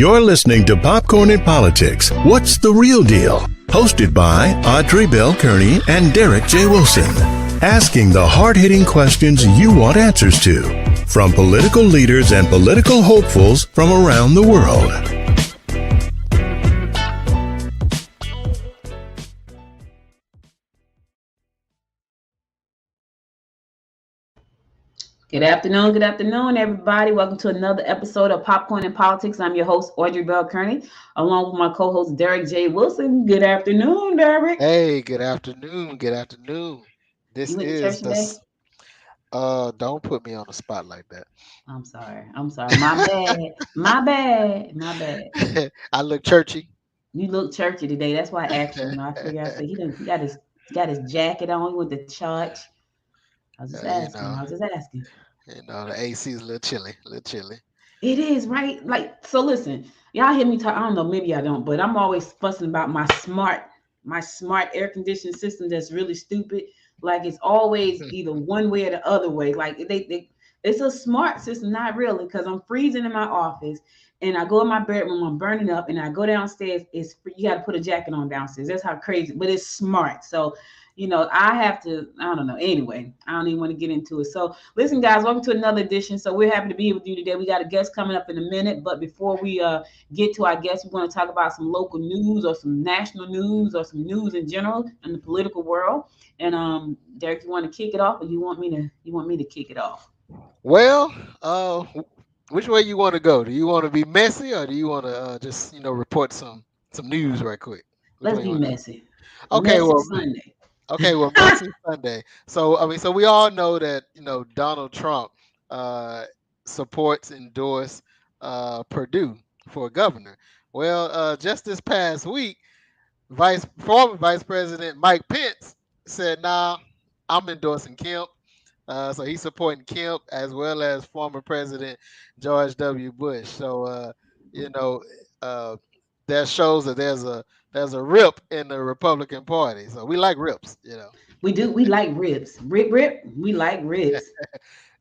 You're listening to Popcorn and Politics. What's the real deal? Hosted by Audrey Bell Kearney and Derek J. Wilson. Asking the hard-hitting questions you want answers to. From political leaders and political hopefuls from around the world. Good afternoon, everybody. Welcome to another episode of Popcorn and Politics. I'm your host, Audrey Bell Kearney, along with my co-host, Derek J. Wilson. Good afternoon, Derek. Hey, good afternoon. Good afternoon. This You went to is church today? don't put me on the spot like that. I'm sorry. My bad. I look churchy. You look churchy today. That's why I asked you. I figured I said he got his jacket on. He went to church. I was just asking. The AC is a little chilly. It is, right? Like, so listen, y'all hear me talk. I don't know, maybe I don't, but I'm always fussing about my smart air conditioning system that's really stupid. Like, it's always either one way or the other way. Like, it's a smart system, not really, because I'm freezing in my office and I go in my bedroom, I'm burning up, and I go downstairs. You got to put a jacket on downstairs. That's how crazy, but it's smart. So, I have to, I don't know. Anyway, I don't even want to get into it. So listen, guys, welcome to another edition. So we're happy to be here with you today. We got a guest coming up in a minute, but before we get to our guest, we're going to talk about some local news or some national news or some news in general in the political world. And Derek, you want to kick it off, or you want me to kick it off? Well, which way you want to go? Do you want to be messy, or do you want to just report some news right quick? Let's be messy. Okay, messy well, Sunday. Messy Sunday. So we all know that Donald Trump endorsed Purdue for governor. Well, just this past week, former Vice President Mike Pence said, "Nah, I'm endorsing Kemp." So he's supporting Kemp as well as former President George W. Bush. So that shows that there's a rip in the Republican Party. So we like rips, We do. We like ribs. Rip. We like ribs.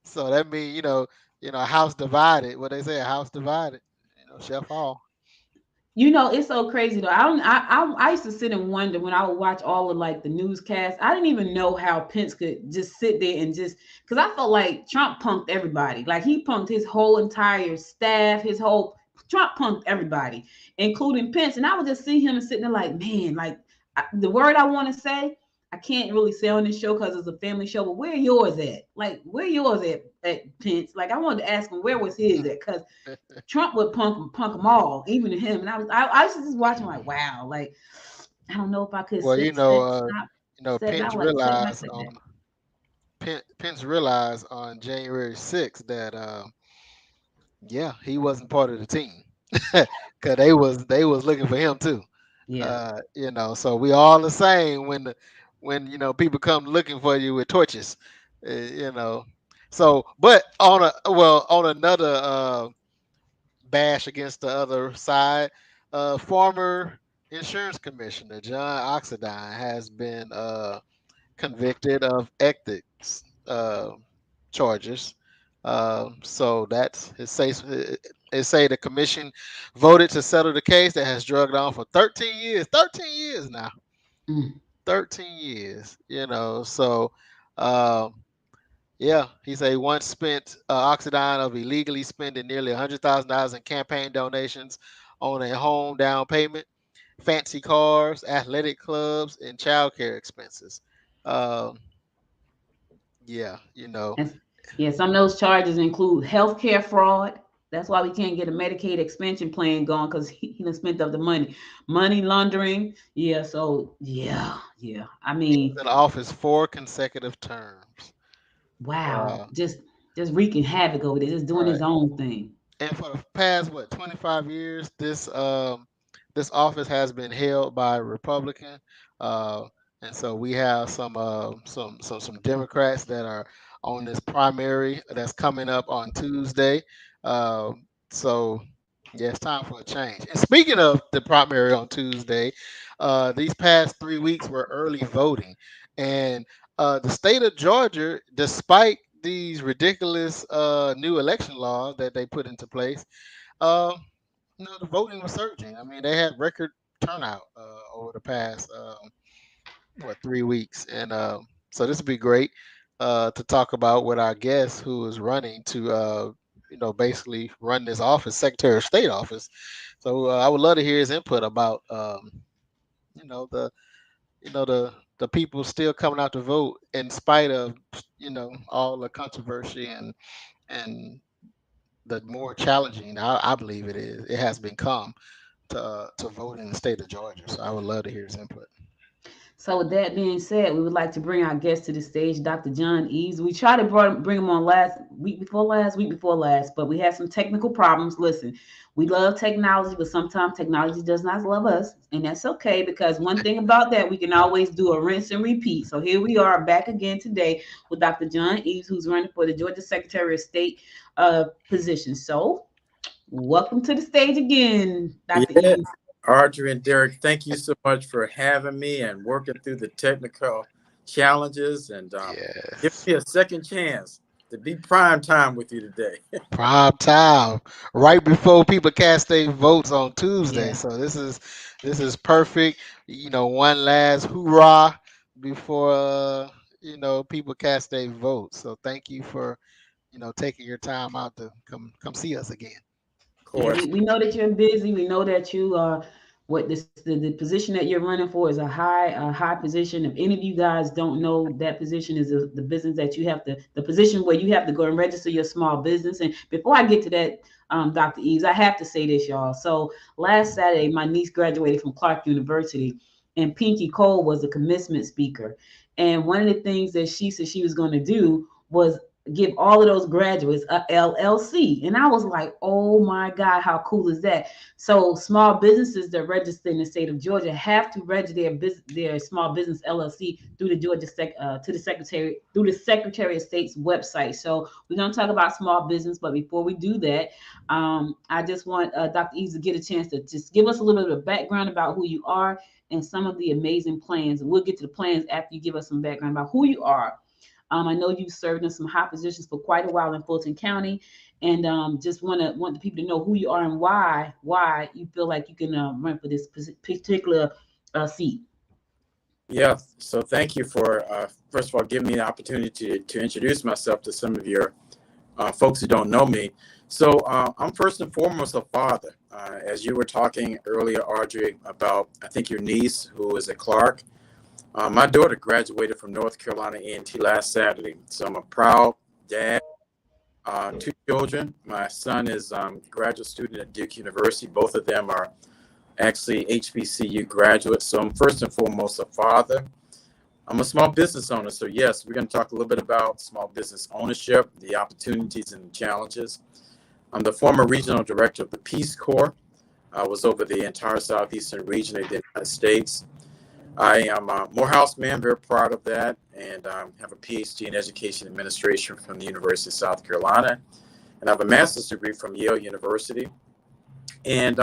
So that means a house divided. What they say, a house divided, shall fall. It's so crazy though. I used to sit and wonder when I would watch all of like the newscasts. I didn't even know how Pence could just sit there and just, because I felt like Trump punked everybody. Like, he punked his whole entire staff, Trump punked everybody, including Pence. And I would just see him sitting there like, man, like, the word I want to say, I can't really say on this show because it's a family show, but where yours at? Like, where yours at Pence? Like, I wanted to ask him where was his at, because Trump would punk them all, even him. And I was just watching like, wow, like, I don't know if I could. Well, Pence realized on January 6th that he wasn't part of the team because they was looking for him too. Yeah. So we all the same when people come looking for you with torches, So, but on another bash against the other side, former insurance commissioner John Oxendine has been convicted of ethics charges. So that's it say the commission voted to settle the case that has dragged on for 13 years. 13 years now. 13 years, So, he said he once spent Oxendine of illegally spending nearly $100,000 in campaign donations on a home down payment, fancy cars, athletic clubs, and childcare expenses. Some of those charges include healthcare fraud. That's why we can't get a Medicaid expansion plan going, because he done spent up the money laundering. Yeah. So yeah. I mean, he's in office 4 consecutive terms. Wow. Just wreaking havoc over there, just doing his own thing. And for the past 25 years, this office has been held by a Republican, and so we have some Democrats that are on this primary that's coming up on Tuesday. So it's time for a change. And speaking of the primary on Tuesday, these past 3 weeks were early voting, and the state of Georgia, despite these ridiculous new election laws that they put into place, the voting was surging. I mean, they had record turnout over the past 3 weeks, and so this would be great to talk about with our guest who is running to basically run this office, Secretary of State office. So I would love to hear his input about the the people still coming out to vote in spite of all the controversy and the more challenging I believe it has become to vote in the state of Georgia. So I would love to hear his input. So with that being said, we would like to bring our guest to the stage, Dr. John Eaves. We tried to bring him on week before last, but we had some technical problems. Listen, we love technology, but sometimes technology does not love us, and that's okay, because one thing about that, we can always do a rinse and repeat. So here we are back again today with Dr. John Eaves, who's running for the Georgia Secretary of State position. So welcome to the stage again, Dr. Eaves. Audrey and Derek, thank you so much for having me and working through the technical challenges, and give me a second chance to be prime time with you today. Prime time, right before people cast their votes on Tuesday. Yeah. So this is perfect. One last hoorah before people cast their votes. So thank you for taking your time out to come see us again. Yeah, we know that you're busy. We know that you are the position that you're running for is a high position. If any of you guys don't know, that position is the business that you have the position where you have to go and register your small business. And before I get to that, Dr. Eaves, I have to say this, y'all. So last Saturday, my niece graduated from Clark University, and Pinky Cole was the commencement speaker. And one of the things that she said she was going to do was give all of those graduates a LLC. And I was like, oh my God, how cool is that? So small businesses that register in the state of Georgia have to register their small business LLC through the Georgia through the Secretary of State's website. So we're going to talk about small business, but before we do that, I just want Dr. Eaves to get a chance to just give us a little bit of background about who you are and some of the amazing plans. We'll get to the plans after you give us some background about who you are. I know you've served in some high positions for quite a while in Fulton County, and just want the people to know who you are and why you feel like you can run for this particular seat. Yeah, so thank you for, first of all, giving me the opportunity to introduce myself to some of your folks who don't know me. So I'm first and foremost a father. As you were talking earlier, Audrey, about, I think, your niece who is at Clark. My daughter graduated from North Carolina A&T last Saturday, so I'm a proud dad. 2 children. My son is a graduate student at Duke University. Both of them are actually HBCU graduates. So I'm first and foremost a father. I'm a small business owner. So yes, we're going to talk a little bit about small business ownership, the opportunities and the challenges. I'm the former regional director of the Peace Corps. I was over the entire southeastern region of the United States. I am a Morehouse man, very proud of that, and have a Ph.D. in education administration from the University of South Carolina, and I have a master's degree from Yale University. And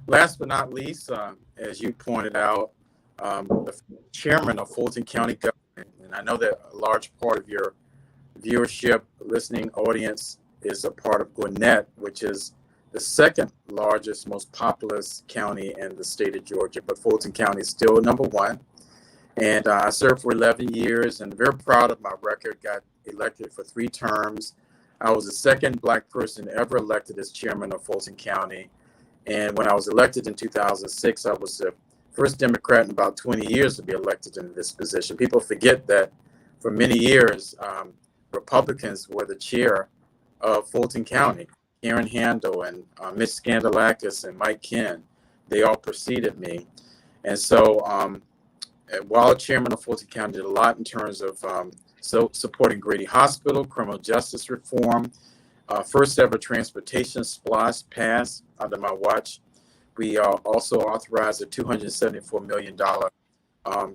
last but not least, as you pointed out, the chairman of Fulton County government, and I know that a large part of your viewership, listening audience is a part of Gwinnett, which is the second largest, most populous county in the state of Georgia, but Fulton County is still number one. And I served for 11 years and very proud of my record, got elected for 3 terms. I was the second Black person ever elected as chairman of Fulton County. And when I was elected in 2006, I was the first Democrat in about 20 years to be elected in this position. People forget that for many years, Republicans were the chair of Fulton County. Karen Handel and Mitch Scandalakis and Mike Ken, they all preceded me. And so while chairman of Fulton County, did a lot in terms of supporting Grady Hospital, criminal justice reform, first ever transportation SPLOST passed under my watch. We also authorized a $274 million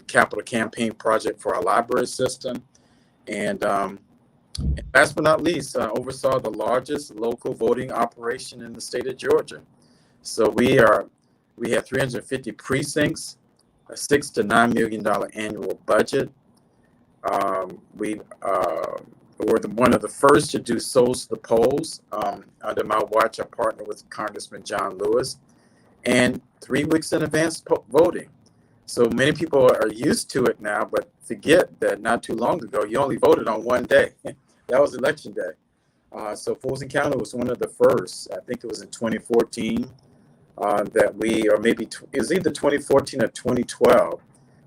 capital campaign project for our library system. And last but not least, oversaw the largest local voting operation in the state of Georgia. So we have 350 precincts, a $6 to $9 million annual budget. We were one of the first to do Souls to the Polls. Under my watch, I partnered with Congressman John Lewis, and 3 weeks in advance voting. So many people are used to it now, but forget that not too long ago, you only voted on one day. That was election day. So Fulton County was one of the first. I think it was in 2014 that we, or maybe it was either 2014 or 2012.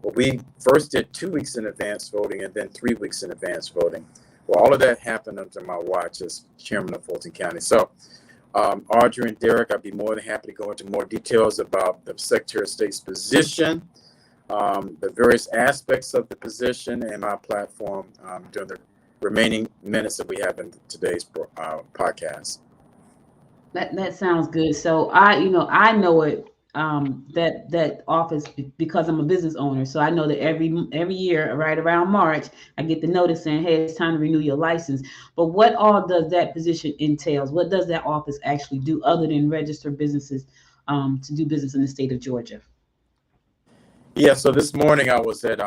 But we first did 2 weeks in advance voting and then 3 weeks in advance voting. Well, all of that happened under my watch as chairman of Fulton County. So Audrey and Derek, I'd be more than happy to go into more details about the Secretary of State's position, the various aspects of the position, and my platform during the remaining minutes that we have in today's podcast. That sounds good. So I know it, that office because I'm a business owner. So I know that every year, right around March, I get the notice saying, hey, it's time to renew your license. But what all does that position entails? What does that office actually do other than register businesses to do business in the state of Georgia? Yeah, so this morning I was at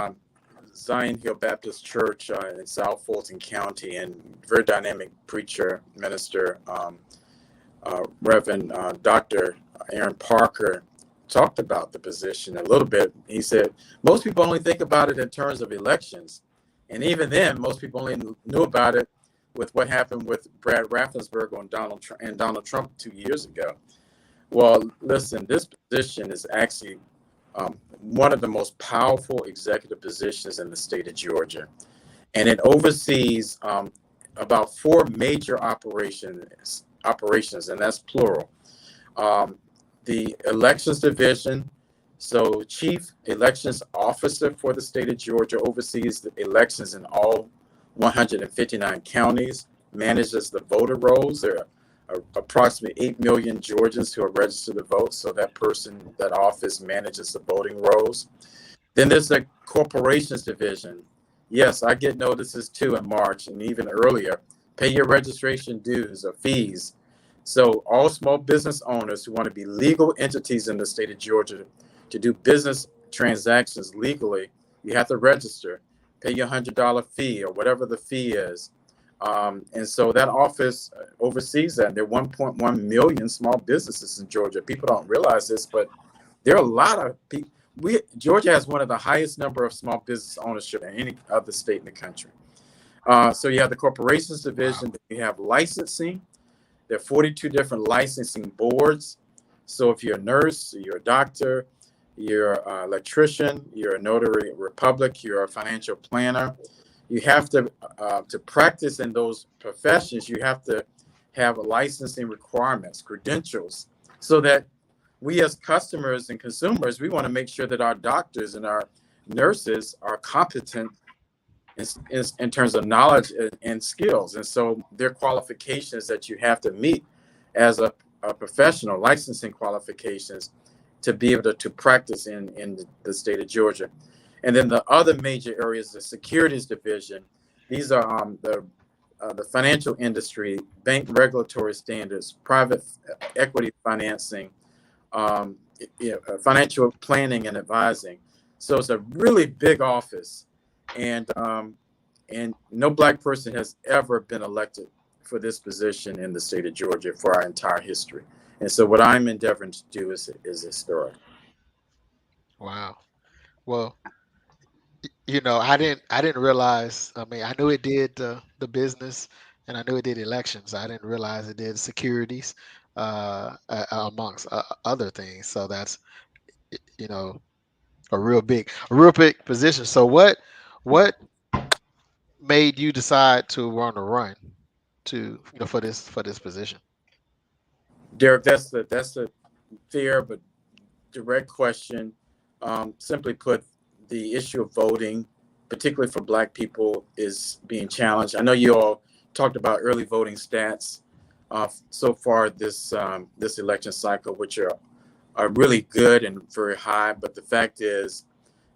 Zion Hill Baptist Church in South Fulton County, and very dynamic preacher, minister, Reverend Dr. Aaron Parker talked about the position a little bit. He said, most people only think about it in terms of elections. And even then, most people only knew about it with what happened with Brad Raffensperger and Donald Trump 2 years ago. Well, listen, this position is actually one of the most powerful executive positions in the state of Georgia. And it oversees about 4 major operations, and that's plural. The elections division, so chief elections officer for the state of Georgia oversees the elections in all 159 counties, manages the voter rolls. There are approximately 8 million Georgians who are registered to vote, so that office manages the voting rolls. Then there's the corporations division. Yes, I get notices too in March and even earlier. Pay your registration dues or fees. So all small business owners who want to be legal entities in the state of Georgia to do business transactions legally, you have to register, pay your $100 fee or whatever the fee is. And so that office oversees that. There are 1.1 million small businesses in Georgia. People don't realize this, but there are a lot of people. Georgia has one of the highest number of small business ownership in any other state in the country. So you have the corporations division. Wow. You have licensing. There are 42 different licensing boards. So if you're a nurse, you're a doctor, you're an electrician, you're a notary public, you're a financial planner, you have to practice in those professions, you have to have licensing requirements, credentials, so that we as customers and consumers, we want to make sure that our doctors and our nurses are competent in terms of knowledge and skills. And so there are qualifications that you have to meet as a professional, licensing qualifications to be able to practice in the state of Georgia. And then the other major areas, the securities division, these are the financial industry, bank regulatory standards, private equity financing, financial planning and advising. So it's a really big office. And no Black person has ever been elected for this position in the state of Georgia for our entire history. And so what I'm endeavoring to do is historic. Wow. Well, I didn't realize. I mean, I knew it did the business, and I knew it did elections. I didn't realize it did securities, amongst other things. So that's, a real big position. So what made you decide to want to run for this position? Derek, that's a fair but direct question. Simply put, the issue of voting, particularly for Black people, is being challenged. I know you all talked about early voting stats so far this election cycle, which are really good and very high. But the fact is,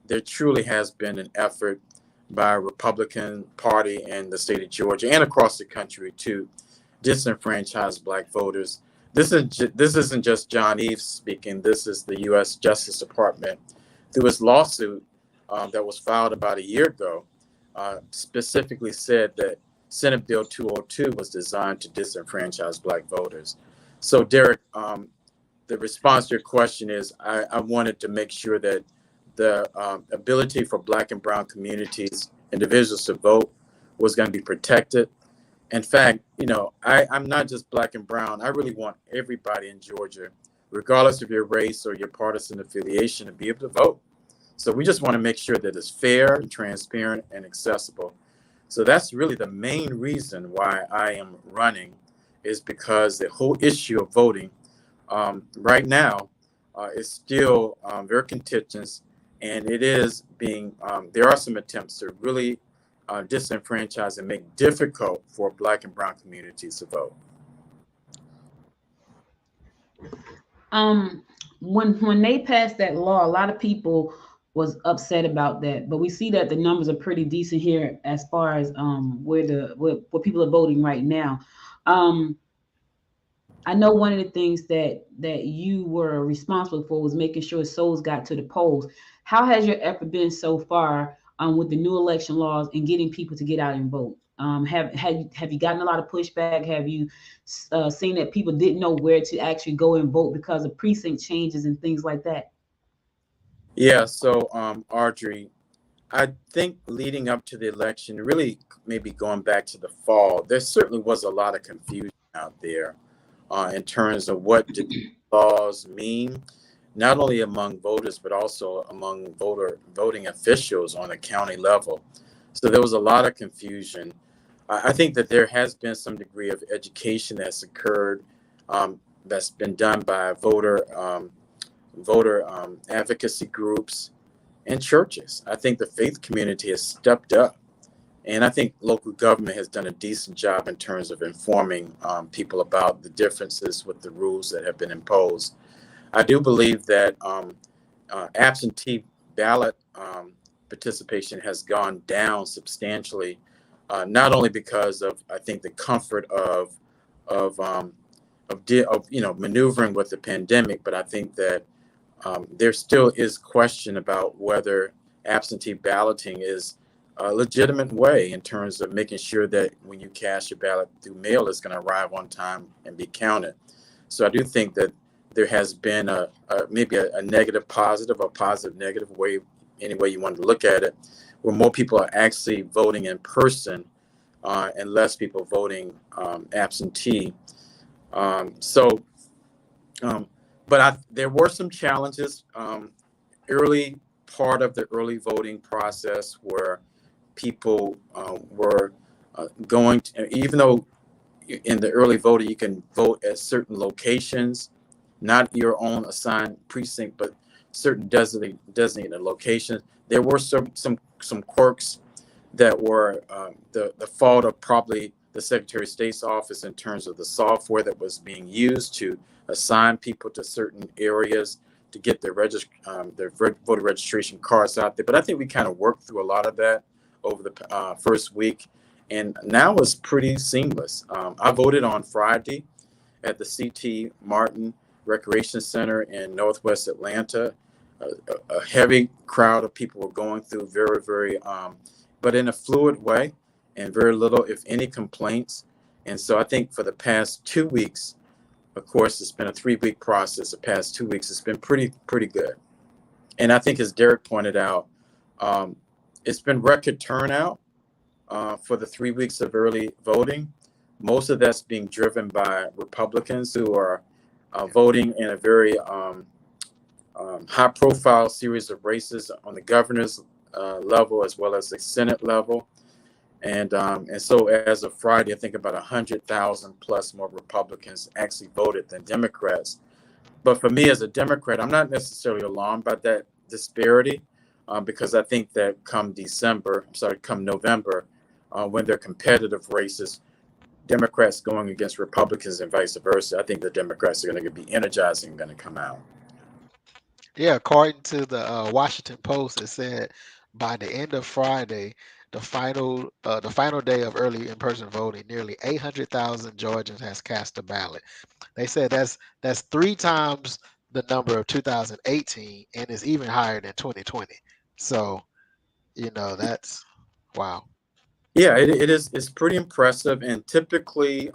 there truly has been an effort by a Republican Party in the state of Georgia and across the country to disenfranchise Black voters. This isn't just John Eaves speaking. This is the U.S. Justice Department, through its lawsuit that was filed about a year ago, specifically said that Senate Bill 202 was designed to disenfranchise Black voters. So, Derek, the response to your question is I wanted to make sure that the ability for Black and Brown communities, individuals to vote was going to be protected. In fact, I'm not just Black and Brown. I really want everybody in Georgia, regardless of your race or your partisan affiliation, to be able to vote. So we just want to make sure that it's fair and transparent and accessible. So that's really the main reason why I am running, is because the whole issue of voting right now is still very contentious, and it is being, there are some attempts to really disenfranchise and make difficult for Black and Brown communities to vote. When they passed that law, a lot of people was upset about that, but we see that the numbers are pretty decent here as far as where people are voting right now. I know one of the things that you were responsible for was making sure souls got to the polls. How has your effort been so far with the new election laws and getting people to get out and vote? Have you gotten a lot of pushback? Have you seen that people didn't know where to actually go and vote because of precinct changes and things like that? Yeah, so Audrey, I think leading up to the election, really maybe going back to the fall, there certainly was a lot of confusion out there in terms of what did laws mean, not only among voters, but also among voting officials on a county level. So there was a lot of confusion. I think that there has been some degree of education that's occurred, that's been done by voter advocacy groups and churches. I think the faith community has stepped up, and I think local government has done a decent job in terms of informing people about the differences with the rules that have been imposed. I do believe that absentee ballot participation has gone down substantially, not only because of, I think, the comfort of maneuvering with the pandemic, but I think that there still is question about whether absentee balloting is a legitimate way in terms of making sure that when you cast your ballot through mail, it's going to arrive on time and be counted. So I do think that there has been maybe a negative positive, or positive negative way, any way you want to look at it, where more people are actually voting in person and less people voting absentee. But there were some challenges early part of the early voting process where people were going to, even though in the early voting you can vote at certain locations, not your own assigned precinct, but certain designated locations. There were some quirks that were the fault of probably the Secretary of State's office in terms of the software that was being used to assign people to certain areas to get their voter registration cards out there. But I think we kind of worked through a lot of that over the first week, and now it's pretty seamless. I voted on Friday at the C.T. Martin Recreation Center in Northwest Atlanta. A heavy crowd of people were going through, very, very, but in a fluid way, and very little, if any, complaints. And so I think for the past 2 weeks, of course, it's been a 3-week process. The past 2 weeks, it's been pretty good. And I think, as Derek pointed out, it's been record turnout for the 3 weeks of early voting. Most of that's being driven by Republicans who are voting in a very high-profile series of races on the governor's level as well as the Senate level. And so as of Friday, I think about 100,000 plus more Republicans actually voted than Democrats. But for me as a Democrat, I'm not necessarily alarmed by that disparity because I think that come November, when they're competitive races, Democrats going against Republicans and vice versa, I think the Democrats are going to be energizing and going to come out. Yeah, according to the Washington Post, it said by the end of Friday, the final day of early in-person voting, nearly 800,000 Georgians has cast a ballot. They said that's 3 times the number of 2018, and is even higher than 2020. So, that's wow. Yeah, it is. It's pretty impressive. And typically,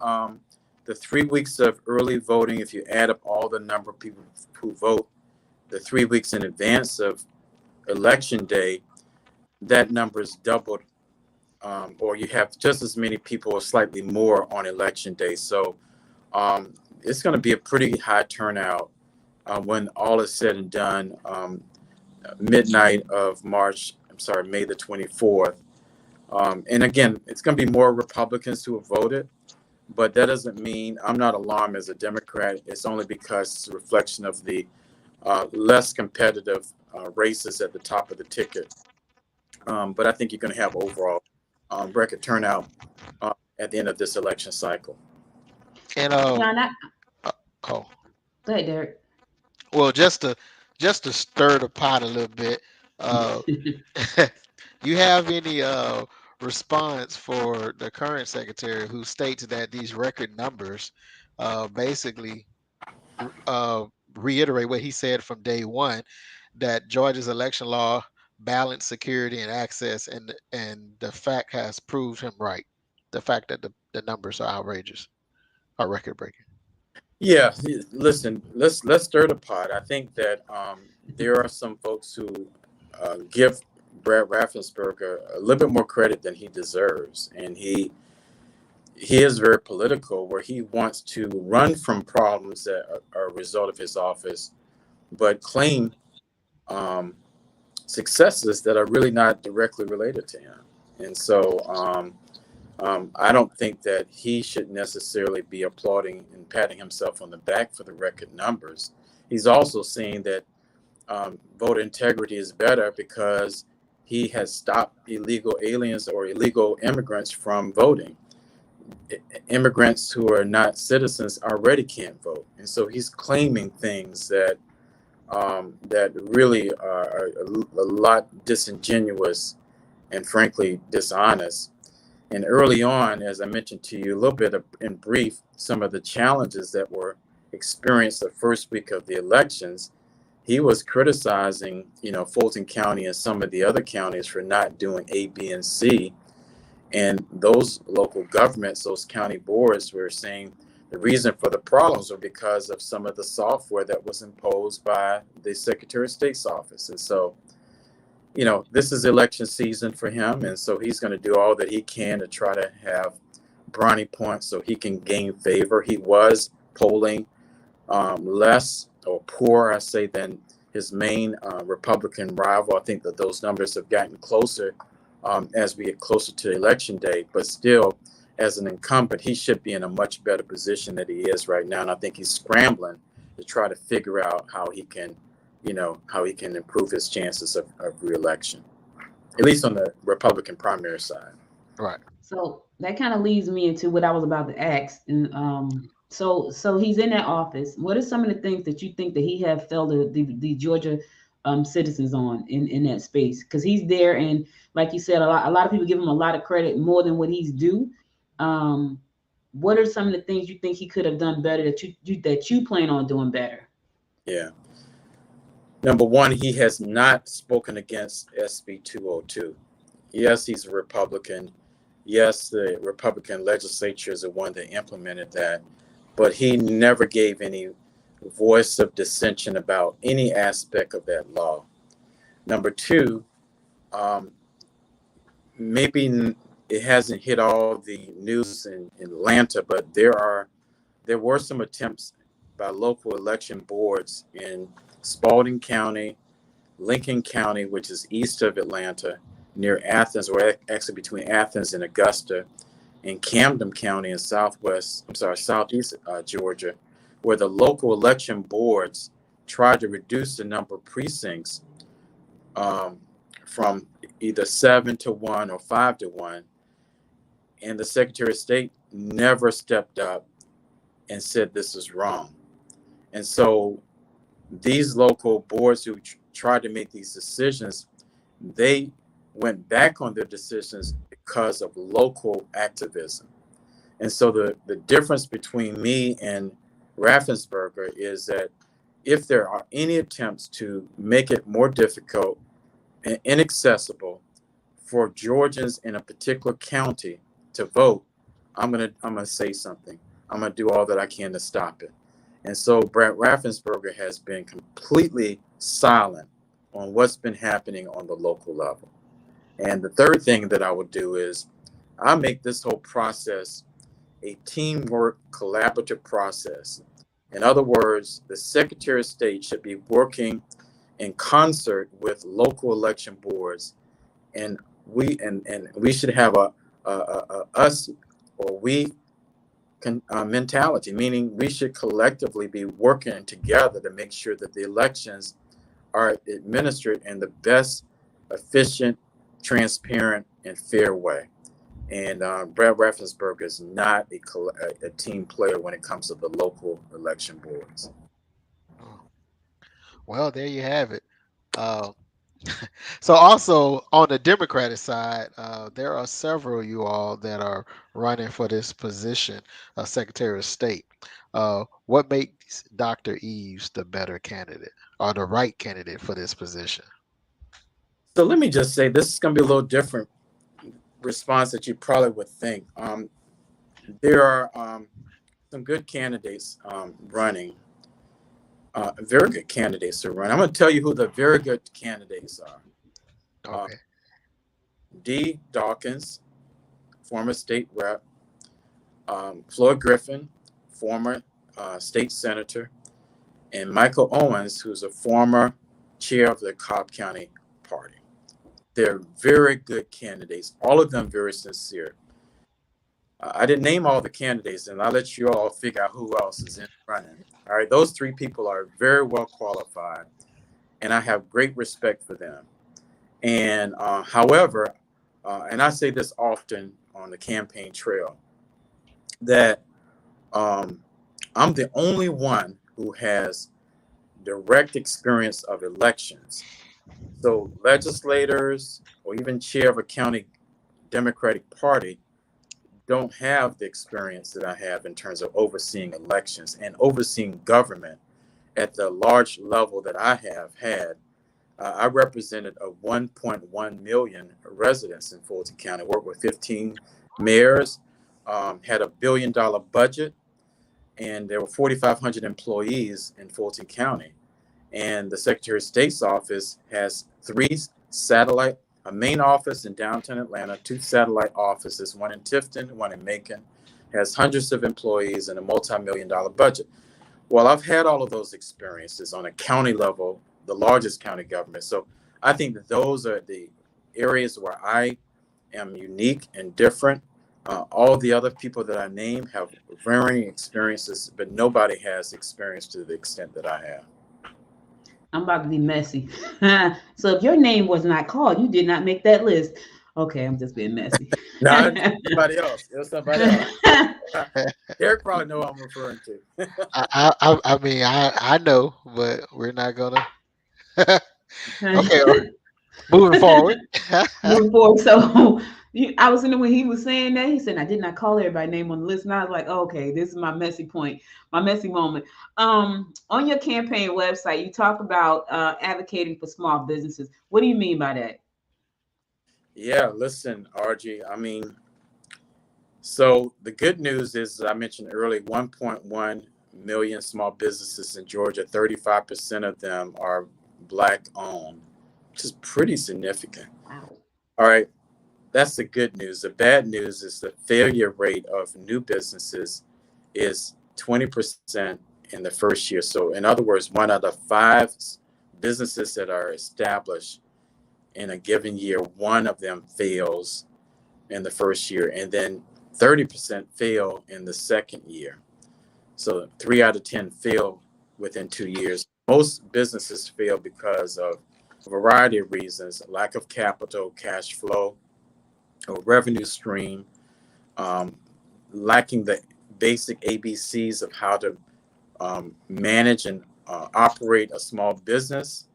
the 3 weeks of early voting, if you add up all the number of people who vote the 3 weeks in advance of election day, that number is doubled, or you have just as many people or slightly more on election day. So it's going to be a pretty high turnout when all is said and done. Midnight of May the 24th. And again, it's going to be more Republicans who have voted, but that doesn't mean I'm not alarmed as a Democrat. It's only because it's a reflection of the less competitive races at the top of the ticket. But I think you're going to have overall record turnout at the end of this election cycle. And John, oh, go ahead, Derek. well, just to stir the pot a little bit, you have any response for the current secretary who states that these record numbers basically reiterate what he said from day one, that Georgia's election law balanced security and access, and the fact has proved him right. The fact that the numbers are outrageous, are record breaking. Yeah, listen, let's stir the pot. I think that there are some folks who give Brad Raffensperger a little bit more credit than he deserves, and he is very political, where he wants to run from problems that are a result of his office, but claim successes that are really not directly related to him. And so I don't think that he should necessarily be applauding and patting himself on the back for the record numbers. He's also saying that voter integrity is better because he has stopped illegal aliens or illegal immigrants from voting. Immigrants who are not citizens already can't vote. And so he's claiming things that that really are a lot disingenuous and frankly dishonest. And early on, as I mentioned to you a little bit in brief, some of the challenges that were experienced the first week of the elections, he was criticizing, Fulton County and some of the other counties for not doing A, B, and C. And those local governments, those county boards, were saying the reason for the problems were because of some of the software that was imposed by the Secretary of State's office. And so, this is election season for him. And so he's going to do all that he can to try to have brownie points so he can gain favor. He was polling less or poorer, I say, than his main Republican rival. I think that those numbers have gotten closer as we get closer to election day. But still, as an incumbent, he should be in a much better position than he is right now. And I think he's scrambling to try to figure out how he can improve his chances of reelection, at least on the Republican primary side. Right. So that kind of leads me into what I was about to ask. And so he's in that office. What are some of the things that you think that he have failed the Georgia citizens on in that space? Because he's there, and like you said, a lot of people give him a lot of credit, more than what he's due. What are some of the things you think he could have done better that you plan on doing better? Yeah. Number one, he has not spoken against SB 202. Yes, he's a Republican. Yes, the Republican legislature is the one that implemented that, but he never gave any voice of dissension about any aspect of that law. Number two, maybe it hasn't hit all the news in Atlanta, but there were some attempts by local election boards in Spalding County, Lincoln County, which is east of Atlanta, near Athens, or actually between Athens and Augusta, and Camden County in southeast Georgia, where the local election boards tried to reduce the number of precincts from either 7 to 1 or 5 to 1. And the Secretary of State never stepped up and said this is wrong. And so these local boards who tried to make these decisions, they went back on their decisions because of local activism. And so the difference between me and Raffensperger is that if there are any attempts to make it more difficult and inaccessible for Georgians in a particular county to vote, I'm gonna say something. I'm gonna do all that I can to stop it. And so Brad Raffensperger has been completely silent on what's been happening on the local level. And the third thing that I would do is I make this whole process a teamwork, collaborative process. In other words, the Secretary of State should be working in concert with local election boards, and we should have a us or we mentality, meaning we should collectively be working together to make sure that the elections are administered in the best, efficient, transparent, and fair way. And Brad Raffensperger is not a team player when it comes to the local election boards. Well, there you have it. So also on the Democratic side, there are several of you all that are running for this position of Secretary of State. What makes Dr. Eaves the better candidate or the right candidate for this position? So let me just say, this is going to be a little different response that you probably would think. There are some good candidates running, very good candidates to run. I'm going to tell you who the very good candidates are. Okay. D. Dawkins, former state rep, Floyd Griffin, former state senator, and Michael Owens, who's a former chair of the Cobb County Party. They're very good candidates, all of them very sincere. I didn't name all the candidates, and I'll let you all figure out who else is in running. All right, those three people are very well qualified, and I have great respect for them. And however, and I say this often on the campaign trail, that I'm the only one who has direct experience of elections. So legislators or even chair of a county Democratic Party don't have the experience that I have in terms of overseeing elections and overseeing government at the large level that I have had. I represented a 1.1 million residents in Fulton County, worked with 15 mayors, had $1 billion budget, and there were 4,500 employees in Fulton County. And the Secretary of State's office has a main office in downtown Atlanta, 2 satellite offices, one in Tifton, one in Macon, has hundreds of employees and a multi-million-dollar budget. Well, I've had all of those experiences on a county level, the largest county government. So I think that those are the areas where I am unique and different. All the other people that I name have varying experiences, but nobody has experience to the extent that I have. I'm about to be messy. So if your name was not called, you did not make that list. Okay, I'm just being messy. No, somebody else. It was somebody else. Derek probably know who I'm referring to. I mean, I know, but we're not gonna. Okay, moving forward. Moving forward. So I was in there when he was saying that. He said, I did not call everybody's name on the list. And I was like, oh, okay, this is my messy point, my messy moment. On your campaign website, you talk about advocating for small businesses. What do you mean by that? Yeah, listen, RG, I mean, so the good news is, as I mentioned earlier, 1.1 million small businesses in Georgia, 35% of them are Black owned, which is pretty significant. Wow. All right, that's the good news. The bad news is the failure rate of new businesses is 20% in the first year. So in other words, 1 out of 5 businesses that are established in a given year, 1 of them fails in the first year, and then 30% fail in the second year. So 3 out of 10 fail within 2 years. Most businesses fail because of a variety of reasons: lack of capital, cash flow, or revenue stream, lacking the basic ABCs of how to manage and operate a small business.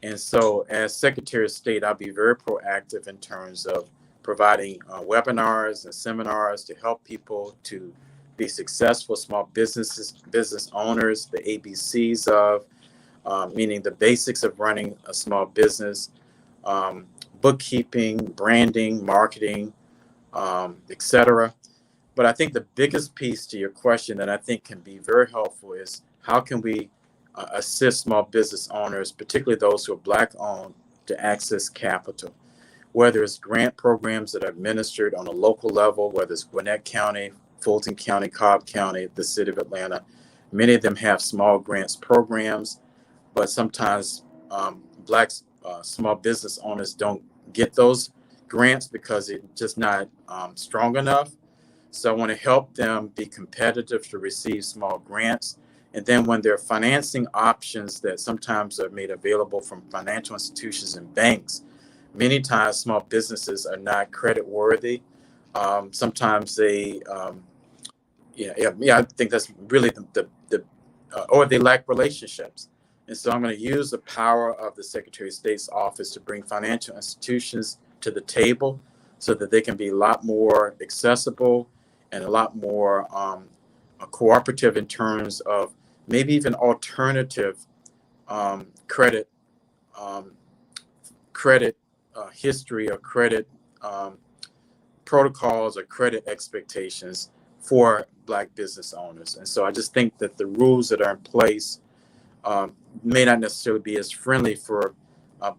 And so as Secretary of State, I'll be very proactive in terms of providing webinars and seminars to help people to be successful small businesses, business owners, the ABCs of, meaning the basics of running a small business, bookkeeping, branding, marketing, etc. But I think the biggest piece to your question that I think can be very helpful is how can we assist small business owners, particularly those who are Black owned, to access capital, whether it's grant programs that are administered on a local level, whether it's Gwinnett County, Fulton County, Cobb County, the city of Atlanta. Many of them have small grants programs, but sometimes Black small business owners don't get those grants because it's just not strong enough. So I want to help them be competitive to receive small grants. And then when there are financing options that sometimes are made available from financial institutions and banks, many times small businesses are not credit worthy. Sometimes they, I think that's really or they lack relationships. And so I'm going to use the power of the Secretary of State's office to bring financial institutions to the table so that they can be a lot more accessible and a lot more cooperative in terms of maybe even alternative credit history or credit protocols or credit expectations for Black business owners. And so I just think that the rules that are in place may not necessarily be as friendly for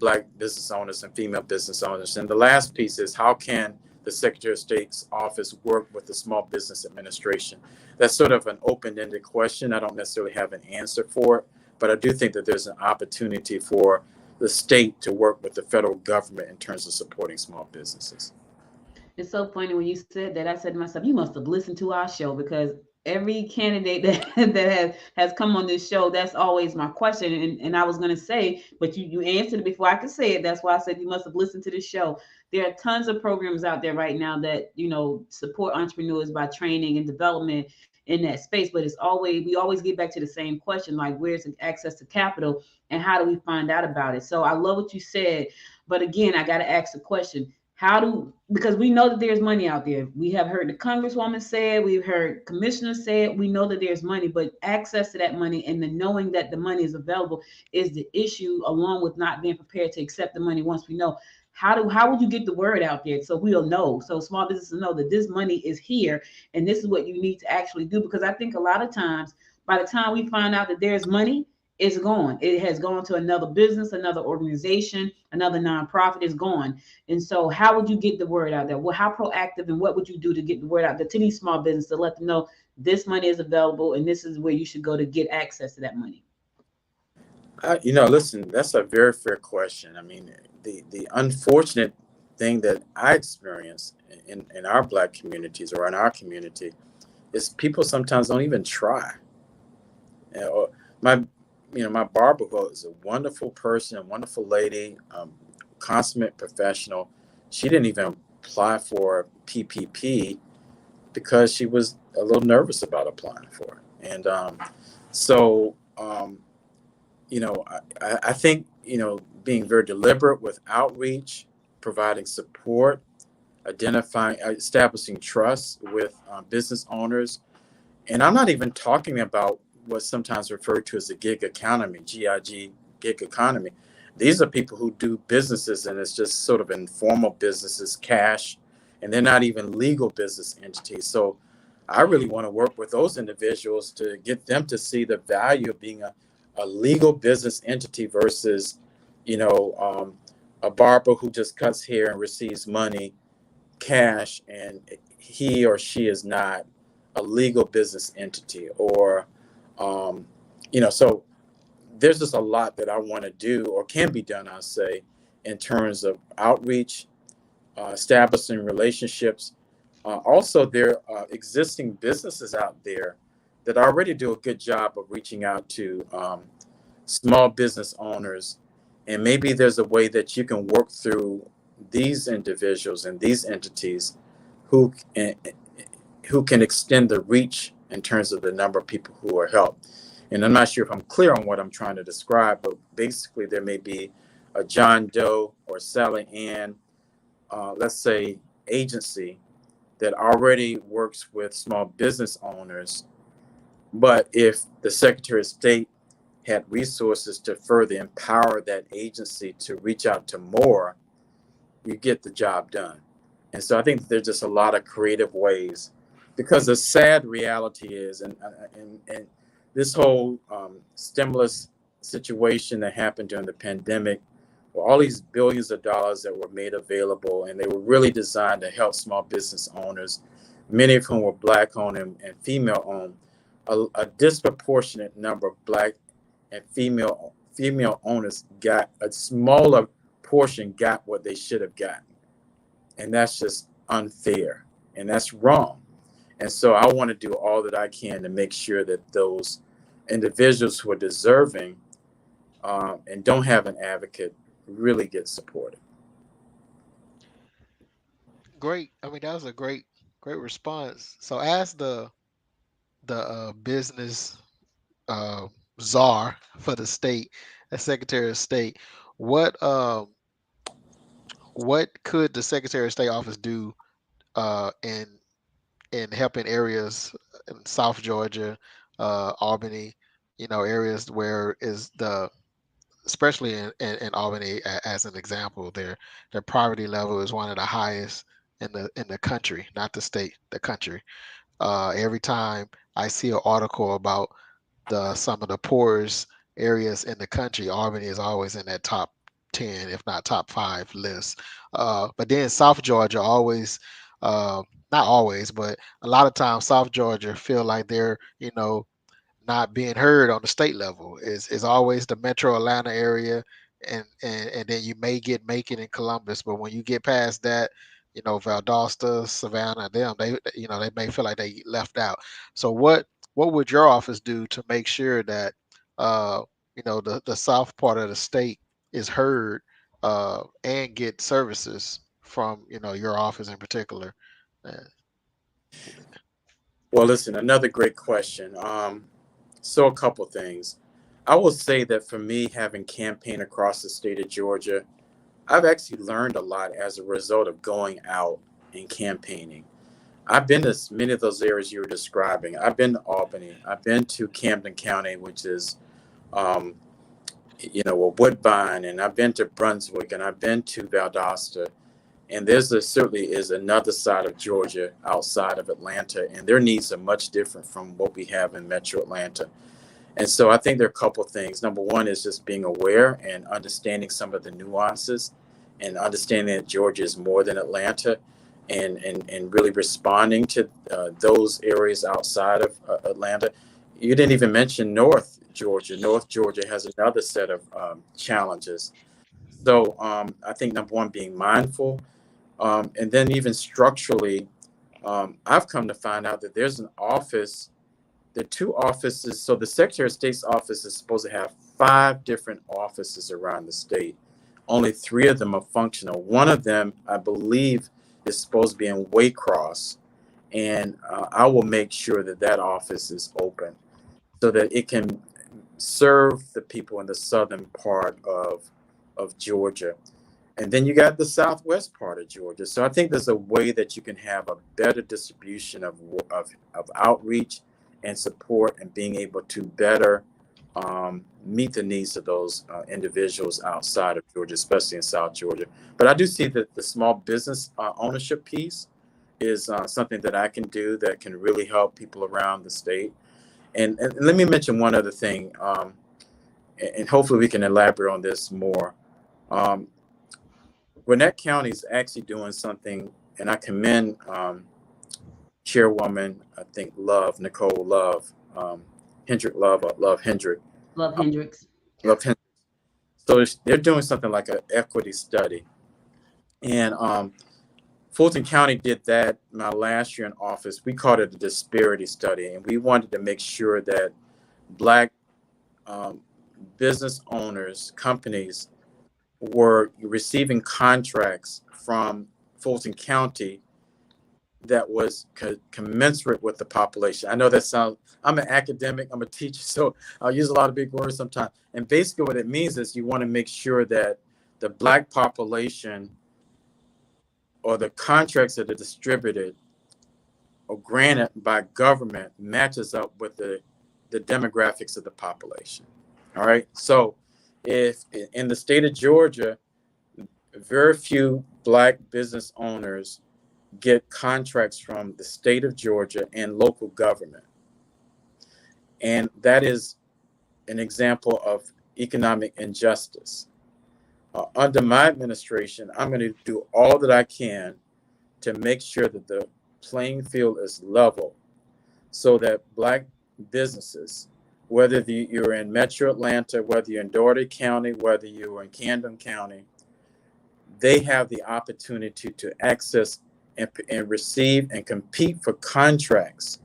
Black business owners and female business owners. And the last piece is, how can the Secretary of State's office work with the Small Business Administration? That's sort of an open-ended question. I don't necessarily have an answer for it, but I do think that there's an opportunity for the state to work with the federal government in terms of supporting small businesses. It's so funny when you said that. I said to myself, you must have listened to our show, because every candidate that has come on this show, that's always my question. And I was going to say, but you answered it before I could say it. That's why I said you must have listened to the show. There are tons of programs out there right now that, support entrepreneurs by training and development in that space. But we always get back to the same question, like, where's access to capital and how do we find out about it? So I love what you said. But again, I got to ask the question. Because we know that there's money out there. We have heard the Congresswoman say it, we've heard commissioners say it. We know that there's money, but access to that money and the knowing that the money is available is the issue, along with not being prepared to accept the money once we know. How would you get the word out there so we'll know, so small businesses know that this money is here and this is what you need to actually do? Because I think a lot of times, by the time we find out that there's money, it's gone. It has gone to another business, another organization, another nonprofit is gone. And so how would you get the word out there? Well, how proactive and what would you do to get the word out there to these small businesses to let them know this money is available and this is where you should go to get access to that money? Listen, that's a very fair question. I mean, the unfortunate thing that I experience in our Black communities or in our community is people sometimes don't even try. My barber, who is a wonderful person, a wonderful lady, consummate professional, she didn't even apply for PPP because she was a little nervous about applying for it. And I think, being very deliberate with outreach, providing support, establishing trust with business owners. And I'm not even talking about what's sometimes referred to as the gig economy, GIG, gig economy. These are people who do businesses and it's just sort of informal businesses, cash, and they're not even legal business entities. So I really want to work with those individuals to get them to see the value of being a legal business entity versus, a barber who just cuts hair and receives money, cash, and he or she is not a legal business entity. Or so there's just a lot that I want to do or can be done, I'll say, in terms of outreach, establishing relationships. Also, there are existing businesses out there that already do a good job of reaching out to small business owners. And maybe there's a way that you can work through these individuals and these entities who can extend the reach in terms of the number of people who are helped. And I'm not sure if I'm clear on what I'm trying to describe, but basically there may be a John Doe or Sally Ann, let's say, agency that already works with small business owners. But if the Secretary of State had resources to further empower that agency to reach out to more, you get the job done. And so I think there's just a lot of creative ways, because the sad reality is, and this whole stimulus situation that happened during the pandemic, all these billions of dollars that were made available, and they were really designed to help small business owners, many of whom were Black owned and female owned. A disproportionate number of Black and female owners got a smaller portion, got what they should have gotten, and that's just unfair, and that's wrong. And so I want to do all that I can to make sure that those individuals who are deserving and don't have an advocate really get supported. Great. I mean, that was a great response. So, as the business czar for the state, as Secretary of State, what could the Secretary of State office do in helping areas in South Georgia, Albany, areas where is especially in Albany, as an example, their poverty level is one of the highest in the country, not the state, the country. Every time I see an article about some of the poorest areas in the country, Albany is always in that top 10, if not top 5 list. But then South Georgia always, not always, but a lot of times South Georgia feel like they're, not being heard on the state level. Is always the metro Atlanta area, and then you may get Macon and Columbus, but when you get past that, Valdosta, Savannah, they may feel like they left out. So what would your office do to make sure that the south part of the state is heard and get services from your office in particular? Well, listen, another great question. So a couple things. I will say that for me, having campaigned across the state of Georgia, I've actually learned a lot as a result of going out and campaigning. I've been to many of those areas you were describing. I've been to Albany. I've been to Camden County, which is, Woodbine, and I've been to Brunswick, and I've been to Valdosta. And certainly is another side of Georgia outside of Atlanta, and their needs are much different from what we have in Metro Atlanta. And so I think there are a couple of things. Number one is just being aware and understanding some of the nuances, and understanding that Georgia is more than Atlanta, and really responding to those areas outside of Atlanta. You didn't even mention North Georgia. North Georgia has another set of challenges. So I think number one, being mindful. And then even structurally, I've come to find out that there's an office, the 2 offices. So the Secretary of State's office is supposed to have 5 different offices around the state. Only 3 of them are functional. One of them, I believe, is supposed to be in Waycross. And I will make sure that office is open so that it can serve the people in the southern part of Georgia. And then you got the southwest part of Georgia. So I think there's a way that you can have a better distribution of outreach and support, and being able to better meet the needs of those individuals outside of Georgia, especially in South Georgia. But I do see that the small business ownership piece is something that I can do that can really help people around the state. And let me mention one other thing, and hopefully we can elaborate on this more. Gwinnett County is actually doing something, and I commend Chairwoman, I think Nicole Love, Hendrick Love, Love Hendrick. Love Hendricks. Love Hendricks. So they're doing something like an equity study. And Fulton County did that my last year in office. We called it a disparity study, and we wanted to make sure that Black business owners, companies, were receiving contracts from Fulton County that was commensurate with the population. I know that sounds, I'm an academic, I'm a teacher, so I'll use a lot of big words sometimes. And basically what it means is you want to make sure that the Black population, or the contracts that are distributed or granted by government, matches up with the demographics of the population. All right. So if in the state of Georgia, very few Black business owners get contracts from the state of Georgia and local government. And that is an example of economic injustice. Under my administration, I'm going to do all that I can to make sure that the playing field is level so that Black businesses, whether you're in Metro Atlanta, whether you're in Dougherty County, whether you're in Camden County, they have the opportunity to access and receive and compete for contracts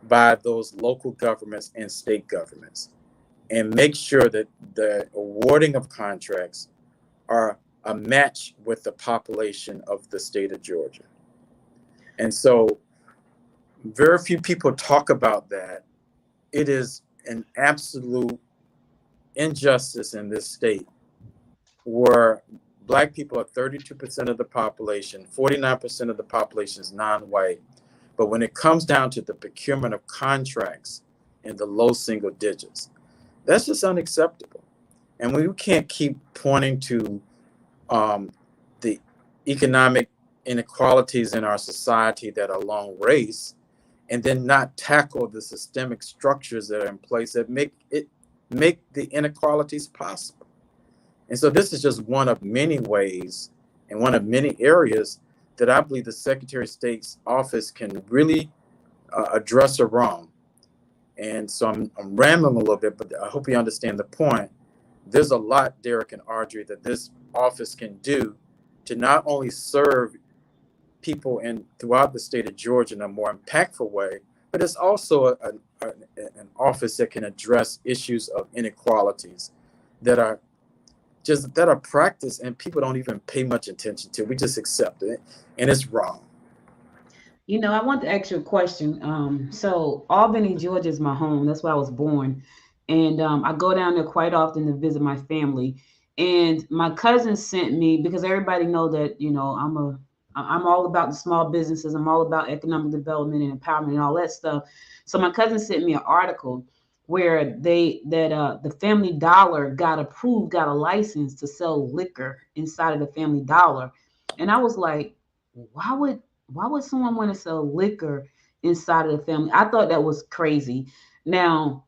by those local governments and state governments, and make sure that the awarding of contracts are a match with the population of the state of Georgia. And so very few people talk about that. It is an absolute injustice in this state where Black people are 32% of the population, 49% of the population is non-white. But when it comes down to the procurement of contracts in the low single digits, that's just unacceptable. And we can't keep pointing to the economic inequalities in our society that are along race, and then not tackle the systemic structures that are in place that make the inequalities possible. And so this is just one of many ways and one of many areas that I believe the Secretary of State's office can really address a wrong. And so I'm rambling a little bit, but I hope you understand the point. There's a lot, Derek and Audrey, that this office can do to not only serve people throughout the state of Georgia in a more impactful way, but it's also an office that can address issues of inequalities that are practiced and people don't even pay much attention to. We just accept it, and it's wrong. You know, I want to ask you a question. So Albany, Georgia is my home. That's where I was born. And I go down there quite often to visit my family. And my cousin sent me, because everybody know that, you know, I'm all about the small businesses. I'm all about economic development and empowerment and all that stuff. So my cousin sent me an article where the Family Dollar got a license to sell liquor inside of the Family Dollar. And I was like, why would someone want to sell liquor inside of the family? I thought that was crazy. Now,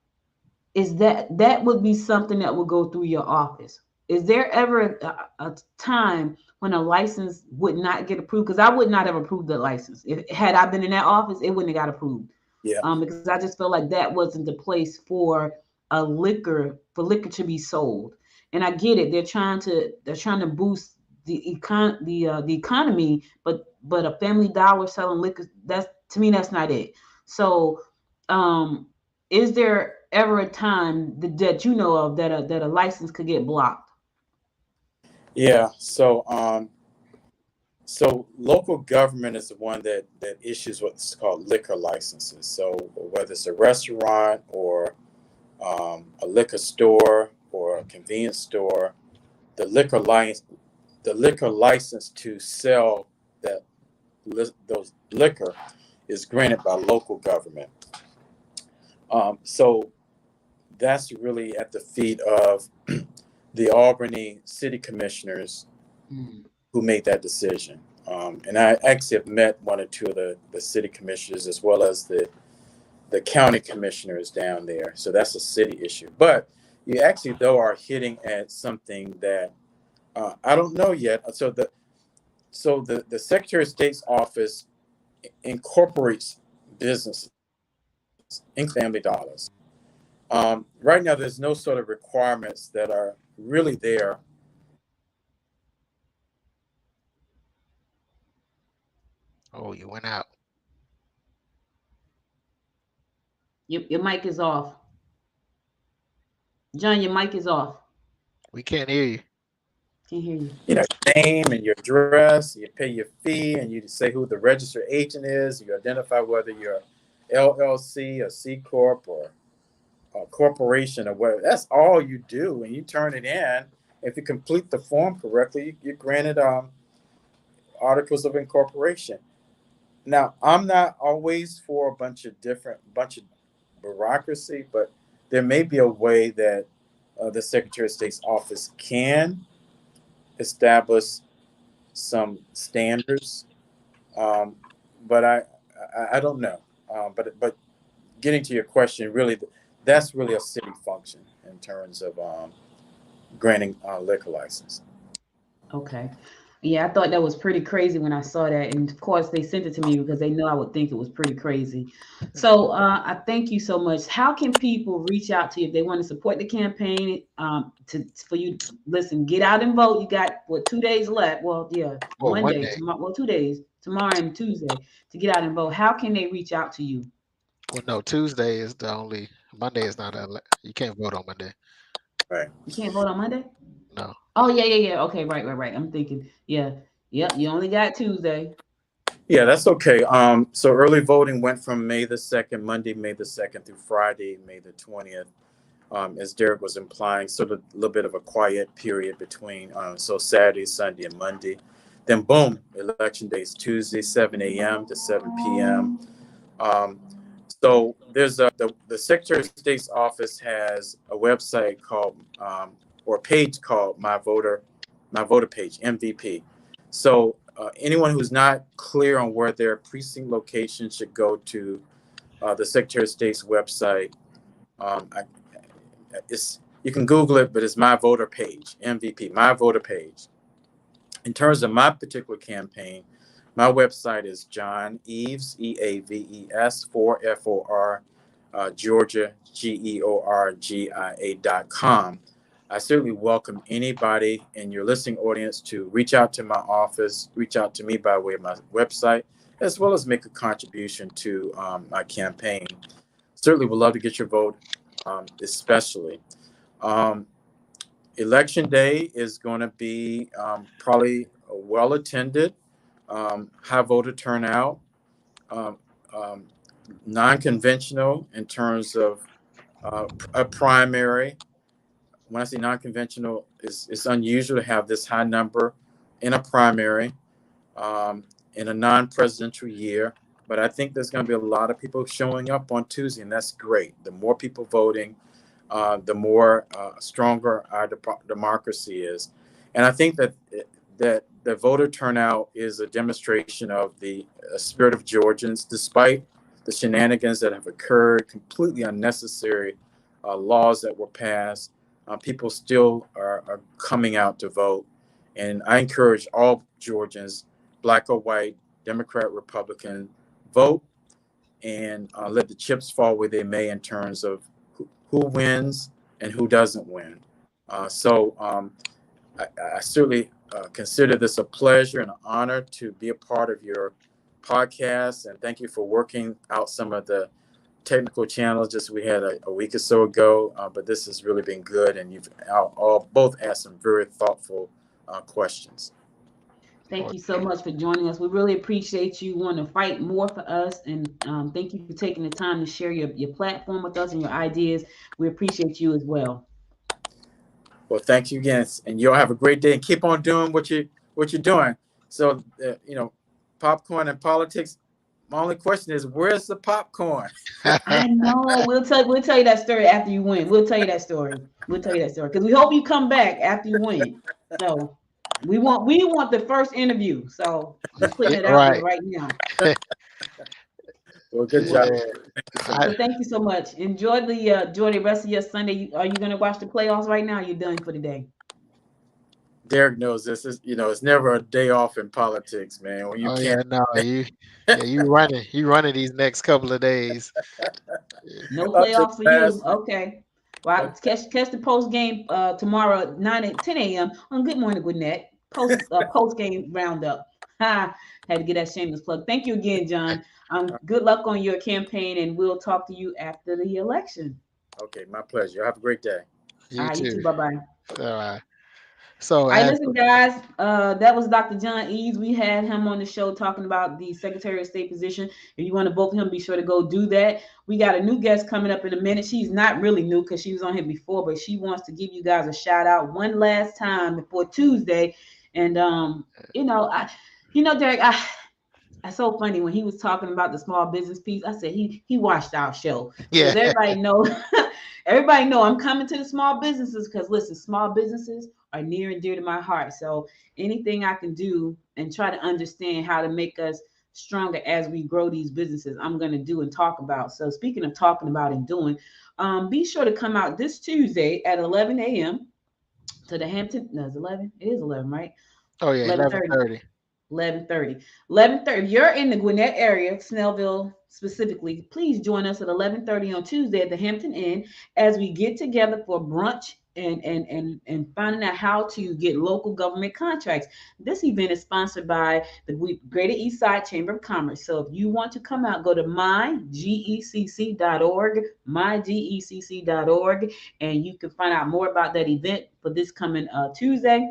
is that would be something that would go through your office? Is there ever a time when a license would not get approved? Because I would not have approved the license. Had I been in that office, it wouldn't have got approved. Yeah. Because I just felt like that wasn't the place for liquor to be sold. And I get it. They're trying to boost the economy, but a Family Dollar selling liquor, to me that's not it. So is there ever a time that you know of that a license could get blocked? Yeah. So local government is the one that issues what's called liquor licenses. So whether it's a restaurant or a liquor store or a convenience store, the liquor license to sell those liquor is granted by local government. So that's really at the feet of the Albany city commissioners who made that decision. And I actually have met one or two of the city commissioners as well as the county commissioners down there. So that's a city issue. But you actually, though, are hitting at something that I don't know yet. So the Secretary of State's office incorporates businesses in Family Dollars. Right now, there's no sort of requirements that are really there. Oh, you went out. Your mic is off. John, your mic is off. We can't hear you. Can't hear you. You know, your name and your address, you pay your fee, and you say who the registered agent is. You identify whether you're LLC, a C Corp, or a corporation, or whatever. That's all you do, and you turn it in. If you complete the form correctly, you're granted articles of incorporation. Now, I'm not always for a bunch of bureaucracy, but there may be a way that the Secretary of State's office can establish some standards, but I don't know. But getting to your question, really, that's really a city function in terms of granting liquor license. Okay. Yeah, I thought that was pretty crazy when I saw that. And of course, they sent it to me because they know I would think it was pretty crazy. So I thank you so much. How can people reach out to you if they want to support the campaign? For you, listen, get out and vote. You got, what, 2 days left? Well, yeah, Well, one one day, day. tomorrow, well, 2 days, tomorrow and Tuesday, to get out and vote. How can they reach out to you? Well, no, Tuesday is the only. Monday is not you can't vote on Monday. Right. You can't vote on Monday? No. Oh, yeah. Okay, right. I'm thinking, yeah. Yep, you only got Tuesday. Yeah, that's okay. So early voting went from May the 2nd, Monday, May the 2nd through Friday, May the 20th. As Derek was implying, sort of a little bit of a quiet period between, so Saturday, Sunday, and Monday. Then boom, election day is Tuesday, 7 a.m. to 7 p.m. So there's the Secretary of State's office has a website called, or a page called My Voter Page, MVP. So anyone who's not clear on where their precinct location should go to the Secretary of State's website. You can Google it, but it's My Voter Page, MVP, My Voter Page. In terms of my particular campaign, my website is John Eaves, EAVES, 4FOR, Georgia, GEORGIA.com. I certainly welcome anybody in your listening audience to reach out to my office, reach out to me by way of my website, as well as make a contribution to my campaign. Certainly would love to get your vote, especially. Election day is going to be probably well attended, high voter turnout, non-conventional in terms of a primary. When I say non-conventional, it's unusual to have this high number in a primary in a non-presidential year. But I think there's going to be a lot of people showing up on Tuesday, and that's great. The more people voting, the more stronger our democracy is. And I think that the voter turnout is a demonstration of the spirit of Georgians, despite the shenanigans that have occurred, completely unnecessary laws that were passed. People still are coming out to vote. And I encourage all Georgians, black or white, Democrat, Republican, vote and let the chips fall where they may in terms of who wins and who doesn't win. I certainly consider this a pleasure and an honor to be a part of your podcast. And thank you for working out some of the technical challenges we had a week or so ago. But this has really been good. And you've all both asked some very thoughtful questions. Thank you so much for joining us. We really appreciate you wanting to fight more for us. And thank you for taking the time to share your platform with us and your ideas. We appreciate you as well. Well, thank you again. And you'll have a great day and keep on doing what you're doing. So, popcorn and politics. My only question is, where's the popcorn? I know. We'll tell you that story after you win. We'll tell you that story because we hope you come back after you win. So we want the first interview. So I'm putting it out there right now. Well, good job. So thank you so much. Enjoy the rest of your Sunday. Are you going to watch the playoffs right now? Or are you done for the day? Derek knows this is, it's never a day off in politics, man. When you you running these next couple of days. No playoffs for you. Okay. Well, catch the post game tomorrow at 10 a.m. on Good Morning Gwinnett. Post game roundup. Had to get that shameless plug. Thank you again, John. Good luck on your campaign, and we'll talk to you after the election. Okay, my pleasure. Have a great day. You too. Bye-bye. All right. So, listen, guys, that was Dr. John Eaves. We had him on the show talking about the Secretary of State position. If you want to vote for him, be sure to go do that. We got a new guest coming up in a minute. She's not really new because she was on here before, but she wants to give you guys a shout out one last time before Tuesday. And, Derek, it's so funny when he was talking about the small business piece. I said he watched our show. Yeah. Everybody know I'm coming to the small businesses because listen, small businesses are near and dear to my heart. So anything I can do and try to understand how to make us stronger as we grow these businesses, I'm going to do and talk about. So speaking of talking about and doing, be sure to come out this Tuesday at 11 a.m. to the Hampton. No, it's 11. It is 11, right? Oh yeah, 11:30. 11:30. 11:30. 11:30. If you're in the Gwinnett area, Snellville specifically, please join us at 11:30 on Tuesday at the Hampton Inn as we get together for brunch and finding out how to get local government contracts. This event is sponsored by the Greater East Side Chamber of Commerce. So if you want to come out, go to mygecc.org, mygecc.org, and you can find out more about that event for this coming Tuesday.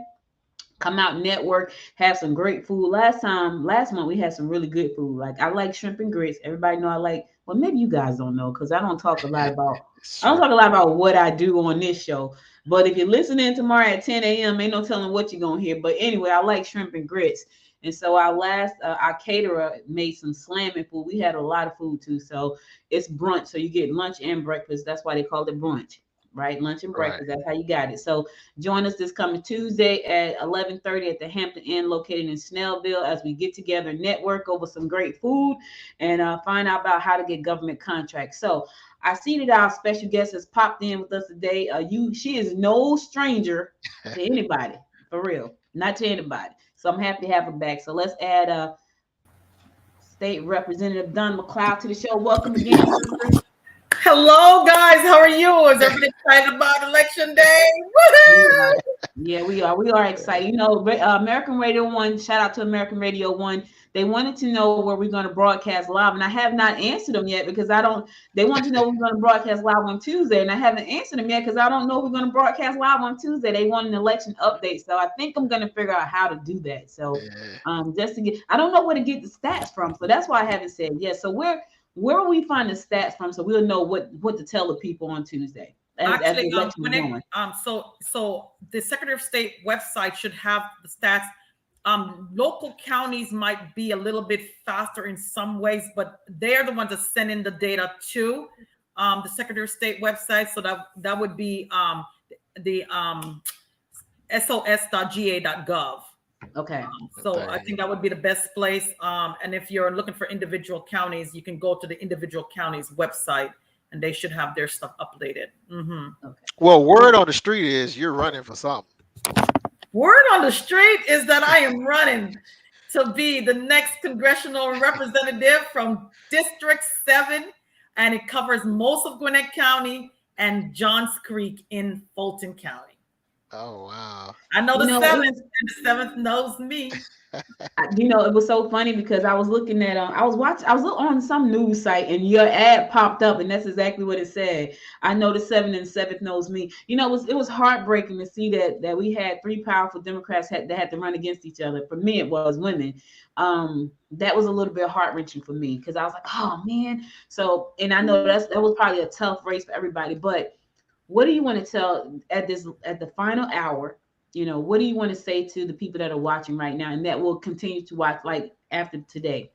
Come out, network, have some great food. Last month we had some really good food. Like I like shrimp and grits. Everybody know I like. Well, maybe you guys don't know because I don't talk a lot about. I don't talk a lot about what I do on this show. But if you're listening tomorrow at 10 a.m., ain't no telling what you're gonna hear. But anyway, I like shrimp and grits. And so our caterer made some slamming food. We had a lot of food too. So it's brunch. So you get lunch and breakfast. That's why they call it brunch. Right, lunch and breakfast. Right. That's how you got it. So join us this coming Tuesday at 11:30 at the Hampton Inn, located in Snellville, as we get together, network over some great food, and find out about how to get government contracts. So I see that our special guest has popped in with us today. She is no stranger to anybody, for real, not to anybody. So I'm happy to have her back. So let's add State Representative Don McLeod to the show. Welcome again, sister. Hello, guys. How are you? Is everybody excited about Election Day? Woo-hoo! Yeah, we are. We are excited. You know, American Radio One. Shout out to American Radio One. They wanted to know where we're going to broadcast live, and I have not answered them yet because I don't. They want to know we're going to broadcast live on Tuesday, and I haven't answered them yet because I don't know we're going to broadcast live on Tuesday. They want an election update, so I think I'm going to figure out how to do that. So, just to get, I don't know where to get the stats from, so that's why I haven't said yes. So where will we find the stats from so we'll know what to tell the people on Tuesday? Actually, so the Secretary of State website should have the stats. Local counties might be a little bit faster in some ways, but they're the ones that send in the data to the Secretary of State website. So that would be the sos.ga.gov. Okay. I think that would be the best place. And if you're looking for individual counties, you can go to the individual counties website and they should have their stuff updated. Mm-hmm. Okay. Well, word on the street is you're running for something. Word on the street is that I am running to be the next congressional representative from District 7, and it covers most of Gwinnett County and Johns Creek in Fulton County. Oh, wow. I know the 7th, and the 7th knows me. You know, it was so funny because I was looking at I was on some news site and your ad popped up and that's exactly what it said. I know the 7th and the 7th knows me. You know, it was heartbreaking to see that we had three powerful Democrats that had to run against each other. For me, it was women. That was a little bit heart-wrenching for me because I was like, oh man. So, and I know that was probably a tough race for everybody, but what do you want to tell at the final hour? You know, what do you want to say to the people that are watching right now and that will continue to watch like after today?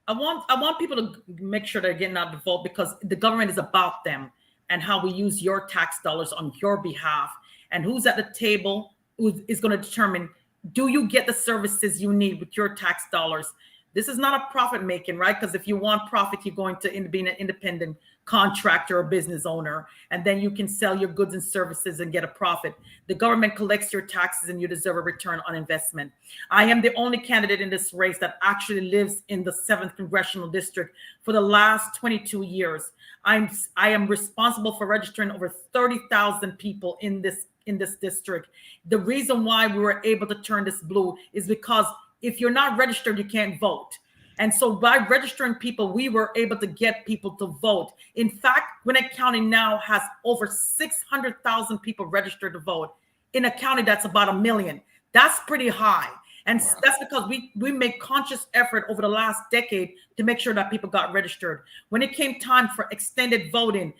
I want people to make sure they're getting out to vote because the government is about them and how we use your tax dollars on your behalf. And who's at the table who is going to determine, do you get the services you need with your tax dollars? This is not a profit making, right? Because if you want profit, you're going to be an independent contractor or business owner, and then you can sell your goods and services and get a profit. The government collects your taxes and you deserve a return on investment. I am the only candidate in this race that actually lives in the 7th Congressional District for the last 22 years. I am responsible for registering over 30,000 people in this district. The reason why we were able to turn this blue is because if you're not registered, you can't vote. And so by registering people, we were able to get people to vote. In fact, Gwinnett County now has over 600,000 people registered to vote in a county that's about 1 million. That's pretty high. And that's because we made conscious effort over the last decade to make sure that people got registered. When it came time for extended voting,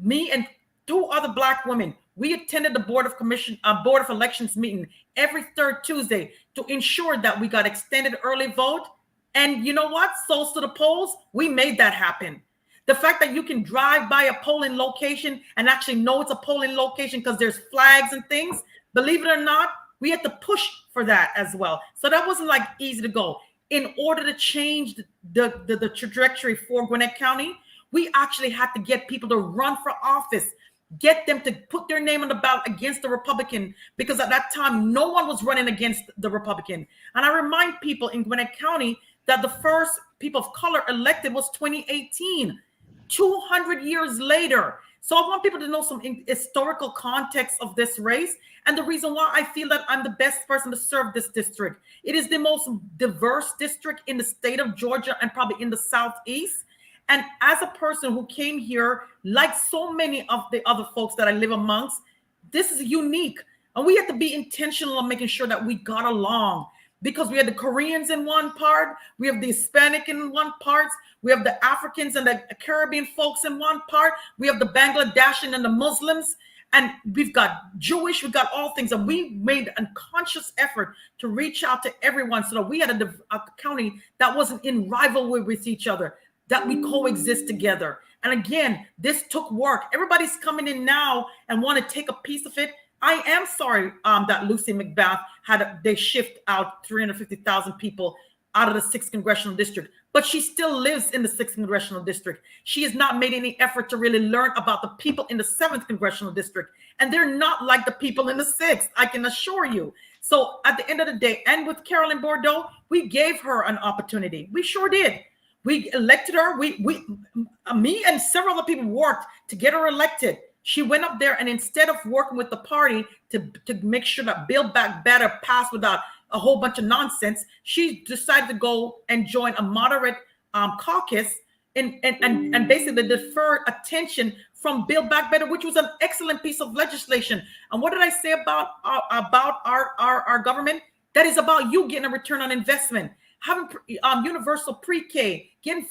me and 2 other Black women, we attended the Board of Elections meeting every 3rd Tuesday to ensure that we got extended early vote. And you know what? Souls to the polls, we made that happen. The fact that you can drive by a polling location and actually know it's a polling location because there's flags and things, believe it or not, we had to push for that as well. So that wasn't like easy to go. In order to change the trajectory for Gwinnett County, we actually had to get people to run for office, get them to put their name on the ballot against the Republican, because at that time, no one was running against the Republican. And I remind people in Gwinnett County that the first people of color elected was 2018, 200 years later. So I want people to know some historical context of this race and the reason why I feel that I'm the best person to serve this district. It is the most diverse district in the state of Georgia and probably in the Southeast. And as a person who came here, like so many of the other folks that I live amongst, this is unique. And we have to be intentional on making sure that we got along, because we have the Koreans in one part, we have the Hispanic in one part, we have the Africans and the Caribbean folks in one part, we have the Bangladeshi and the Muslims, and we've got Jewish, we've got all things. And we made a conscious effort to reach out to everyone so that we had a county that wasn't in rivalry with each other, that we coexist together. And again, this took work. Everybody's coming in now and want to take a piece of it. I am sorry that Lucy McBath they shift out 350,000 people out of the 6th congressional district, but she still lives in the 6th congressional district. She has not made any effort to really learn about the people in the 7th congressional district, and they're not like the people in the 6th, I can assure you. So at the end of the day, and with Carolyn Bordeaux, we gave her an opportunity. We sure did. We elected her. Me and several other people worked to get her elected. She went up there, and instead of working with the party to make sure that Build Back Better passed without a whole bunch of nonsense, she decided to go and join a moderate caucus and basically defer attention from Build Back Better, which was an excellent piece of legislation. And what did I say about our government? That is about you getting a return on investment, having universal pre-K, getting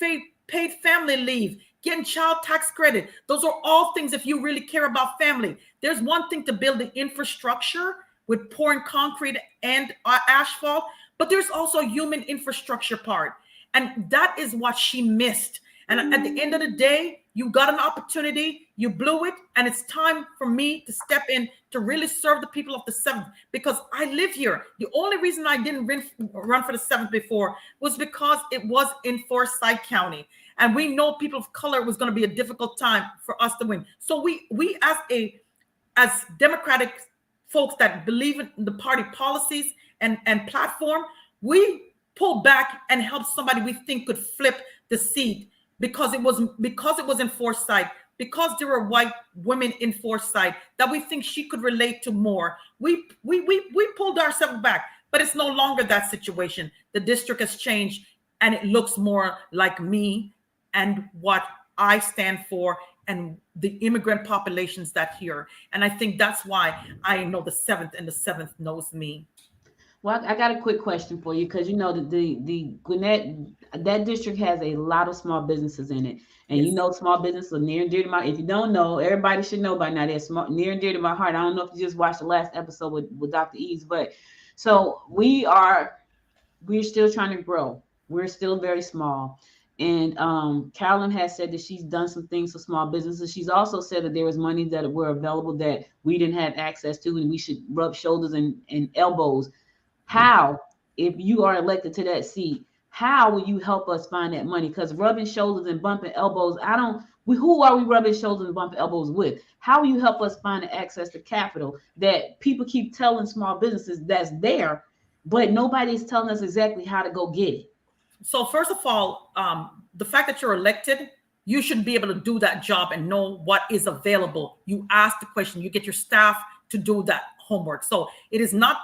paid family leave, getting child tax credit. Those are all things if you really care about family. There's one thing to build the infrastructure with pouring concrete and asphalt, but there's also a human infrastructure part. And that is what she missed. And at the end of the day, you got an opportunity, you blew it, and it's time for me to step in to really serve the people of the 7th, because I live here. The only reason I didn't run for the 7th before was because it was in Forsyth County. And we know people of color was going to be a difficult time for us to win. So we as Democratic folks that believe in the party policies and platform, we pulled back and helped somebody we think could flip the seat, because it was in Forsyth, because there were white women in Forsyth that we think she could relate to more. We pulled ourselves back, but it's no longer that situation. The district has changed, and it looks more like me and what I stand for and the immigrant populations that here. And I think that's why I know the 7th, and the 7th knows me. Well, I got a quick question for you, because you know the Gwinnett, that district has a lot of small businesses in it, and yes, you know small businesses are near and dear to my. If you don't know, everybody should know by now. They're near and dear to my heart. I don't know if you just watched the last episode with Dr. Eaves, but so we're still trying to grow. We're still very small. And Carolyn has said that she's done some things for small businesses. She's also said that there was money that were available that we didn't have access to, and we should rub shoulders and elbows. How, if you are elected to that seat, how will you help us find that money? Because rubbing shoulders and bumping elbows, who are we rubbing shoulders and bumping elbows with? How will you help us find the access to capital that people keep telling small businesses that's there, but nobody's telling us exactly how to go get it? So first of all, the fact that you're elected, you should be able to do that job and know what is available. You ask the question, you get your staff to do that homework. So it is not,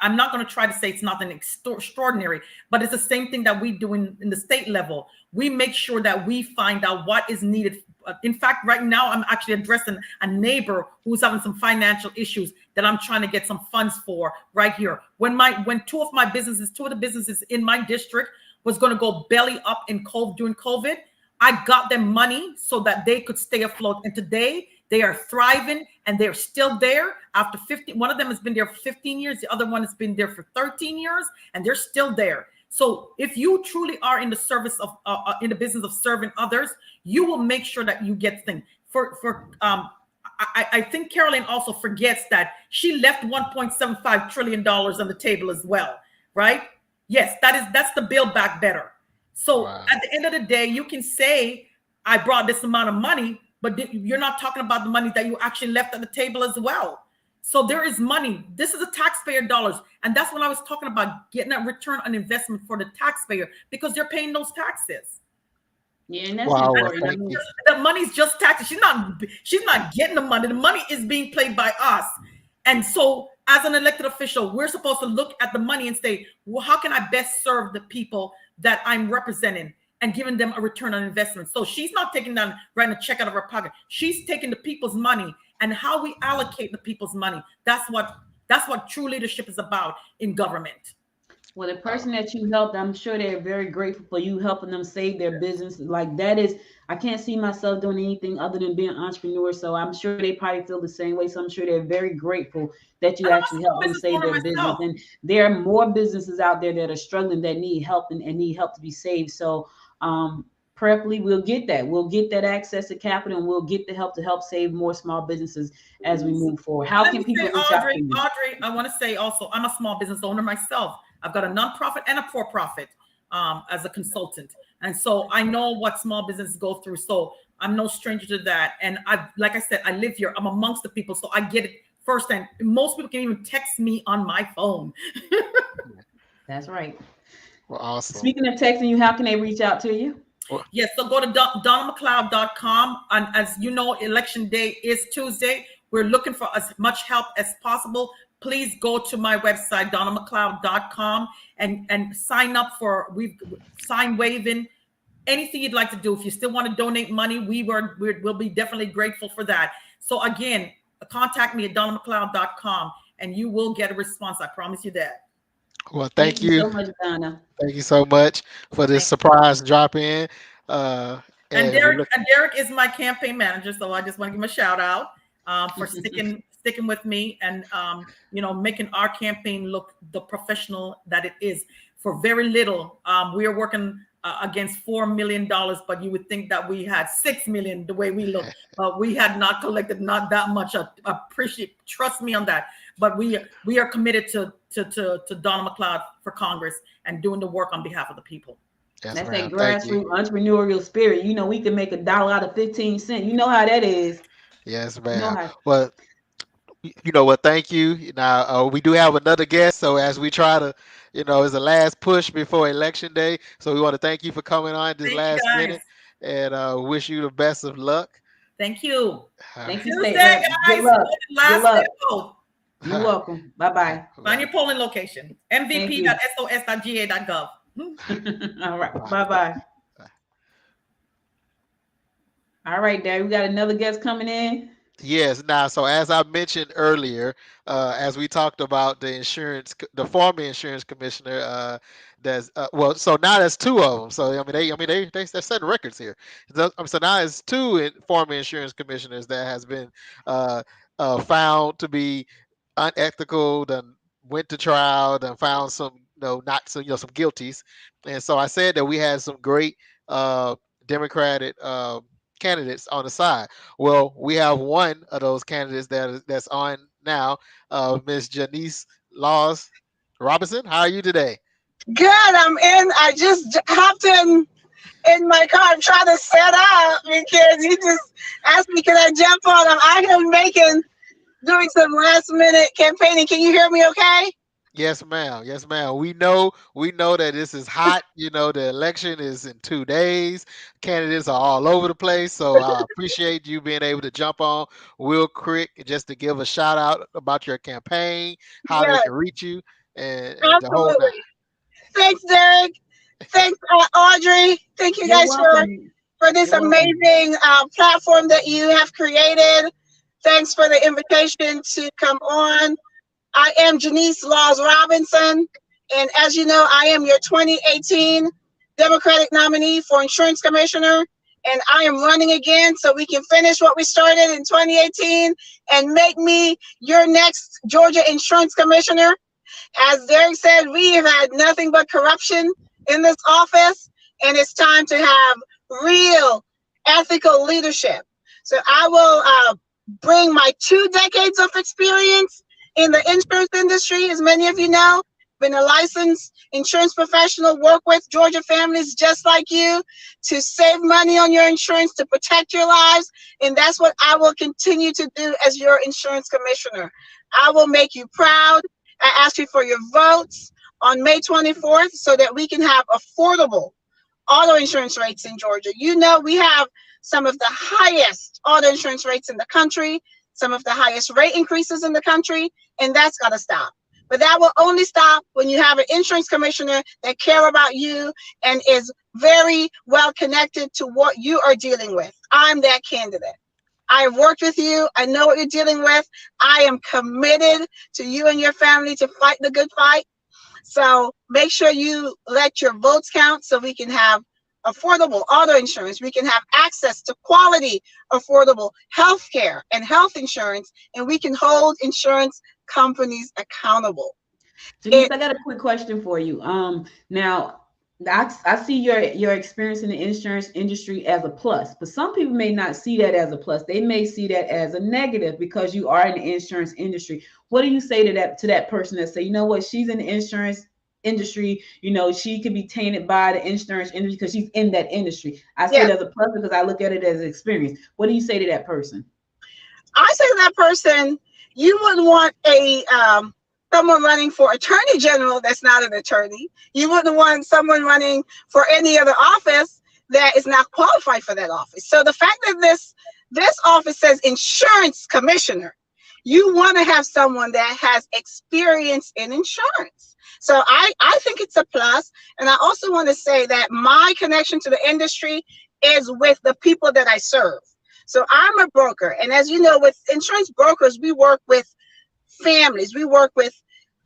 I'm not going to try to say it's nothing extraordinary, but it's the same thing that we do in the state level. We make sure that we find out what is needed. In fact, right now, I'm actually addressing a neighbor who's having some financial issues that I'm trying to get some funds for right here. When two of the businesses in my district was going to go belly up during COVID, I got them money so that they could stay afloat. And today they are thriving, and they're still there after 15. One of them has been there for 15 years. The other one has been there for 13 years, and they're still there. So if you truly are in the service of, in the business of serving others, you will make sure that you get things. I think Caroline also forgets that she left $1.75 trillion on the table as well, right? Yes, that's the Build Back Better. So at the end of the day, you can say, I brought this amount of money, but you're not talking about the money that you actually left on the table as well. So there is money. This is a taxpayer dollars. And that's what I was talking about, getting that return on investment for the taxpayer, because they're paying those taxes. Yeah, and that's important. I mean, the money's just taxes. She's not getting the money. The money is being played by us. And so as an elected official, we're supposed to look at the money and say, well, how can I best serve the people that I'm representing and giving them a return on investment? So she's not taking down, writing a check out of her pocket. She's taking the people's money, and how we allocate the people's money. That's what true leadership is about in government. Well, the person that you helped, I'm sure they're very grateful for you helping them save their business. Like that is, I can't see myself doing anything other than being an entrepreneur. So I'm sure they probably feel the same way. So I'm sure they're very grateful that you actually help them save their business. And there are more businesses out there that are struggling, that need help and need help to be saved. So prayerfully, we'll get that. We'll get that access to capital, and we'll get the help to help save more small businesses as we move forward. How can people reach out to you? Audrey, I want to say also, I'm a small business owner myself. I've got a nonprofit and a for-profit as a consultant. And so I know what small businesses go through. So I'm no stranger to that. And like I said, I live here. I'm amongst the people. So I get it firsthand. Most people can even text me on my phone. That's right. Well, awesome. Speaking of texting you, how can they reach out to you? Yes, so go to DonnaMcLeod.com. And as you know, election day is Tuesday. We're looking for as much help as possible. Please go to my website, DonnaMcLeod.com, and sign up for sign waiving, anything you'd like to do. If you still want to donate money, we'll be definitely grateful for that. So again, contact me at DonnaMcLeod.com, and you will get a response. I promise you that. Well, thank you so much, Donna. Thank you so much for this surprise drop in. And Derek is my campaign manager, so I just want to give him a shout out for sticking with me and making our campaign look the professional that it is. For very little, we are working against $4 million, but you would think that we had $6 million the way we look. But we had not collected not that much. I appreciate, trust me on that. But we are committed to Donna McLeod for Congress and doing the work on behalf of the people. That's that grassroots entrepreneurial spirit. We can make $1 out of 15 cents. You know how that is. Yes, ma'am. Well, thank you. Now, we do have another guest. So as we try to, it's the last push before election day. So we want to thank you for coming on this last minute, and wish you the best of luck. Thank you. Thank you, guys. Good luck. You're welcome. Bye-bye. Find your polling location. mvp.sos.ga.gov. All right. Bye-bye. All right, Dad. We got another guest coming in. Yes. Now, so as I mentioned earlier, as we talked about the former insurance commissioner, so now there's two of them. So they're setting records here. So now there's two former insurance commissioners that has been found to be unethical, then went to trial, then found some some guilties. And so I said that we had some great Democratic candidates on the side. Well, we have one of those candidates that's on now, Miss Janice Laws Robinson. How are you today? Good. I'm in. I just hopped in my car. I'm trying to set up because you just asked me, can I jump on? I am doing some last minute campaigning. Can you hear me okay? Yes, ma'am. Yes, ma'am. We know that this is hot. The election is in 2 days. Candidates are all over the place. So I appreciate you being able to jump on real quick just to give a shout out about your campaign, how they can reach you, and the whole night. Thanks, Derek. Thanks, Audrey. Thank you guys for this amazing platform that you have created. Thanks for the invitation to come on. I am Janice Laws Robinson, and as you know, I am your 2018 Democratic nominee for Insurance Commissioner, and I am running again so we can finish what we started in 2018 and make me your next Georgia Insurance Commissioner. As Derek said, we have had nothing but corruption in this office, and it's time to have real ethical leadership. So I will bring bring my 2 decades of experience in the insurance industry. As many of you know, been a licensed insurance professional, work with Georgia families just like you to save money on your insurance, to protect your lives. And that's what I will continue to do as your insurance commissioner. I will make you proud. I ask you for your votes on May 24th so that we can have affordable auto insurance rates in Georgia. You know, we have some of the highest auto insurance rates in the country, some of the highest rate increases in the country, and that's got to stop. But that will only stop when you have an insurance commissioner that cares about you and is very well connected to what you are dealing with. I'm that candidate. I've worked with you. I know what you're dealing with. I am committed to you and your family to fight the good fight. So make sure you let your votes count so we can have affordable auto insurance. We can have access to quality, affordable health care and health insurance, and we can hold insurance companies accountable. Janice, I got a quick question for you. Now I see your experience in the insurance industry as a plus, but some people may not see that as a plus. They may see that as a negative because you are in the insurance industry. What do you say to that person that say, you know what, she's in the insurance industry, you know, she could be tainted by the insurance industry because she's in that industry? I say it as a plus because I look at it as an experience. What do you say to that person? I say to that person, you wouldn't want someone running for attorney general that's not an attorney. You wouldn't want someone running for any other office that is not qualified for that office. So the fact that this office says insurance commissioner, you want to have someone that has experience in insurance. So I think it's a plus. And I also want to say that my connection to the industry is with the people that I serve. So I'm a broker. And as you know, with insurance brokers, we work with families. We work with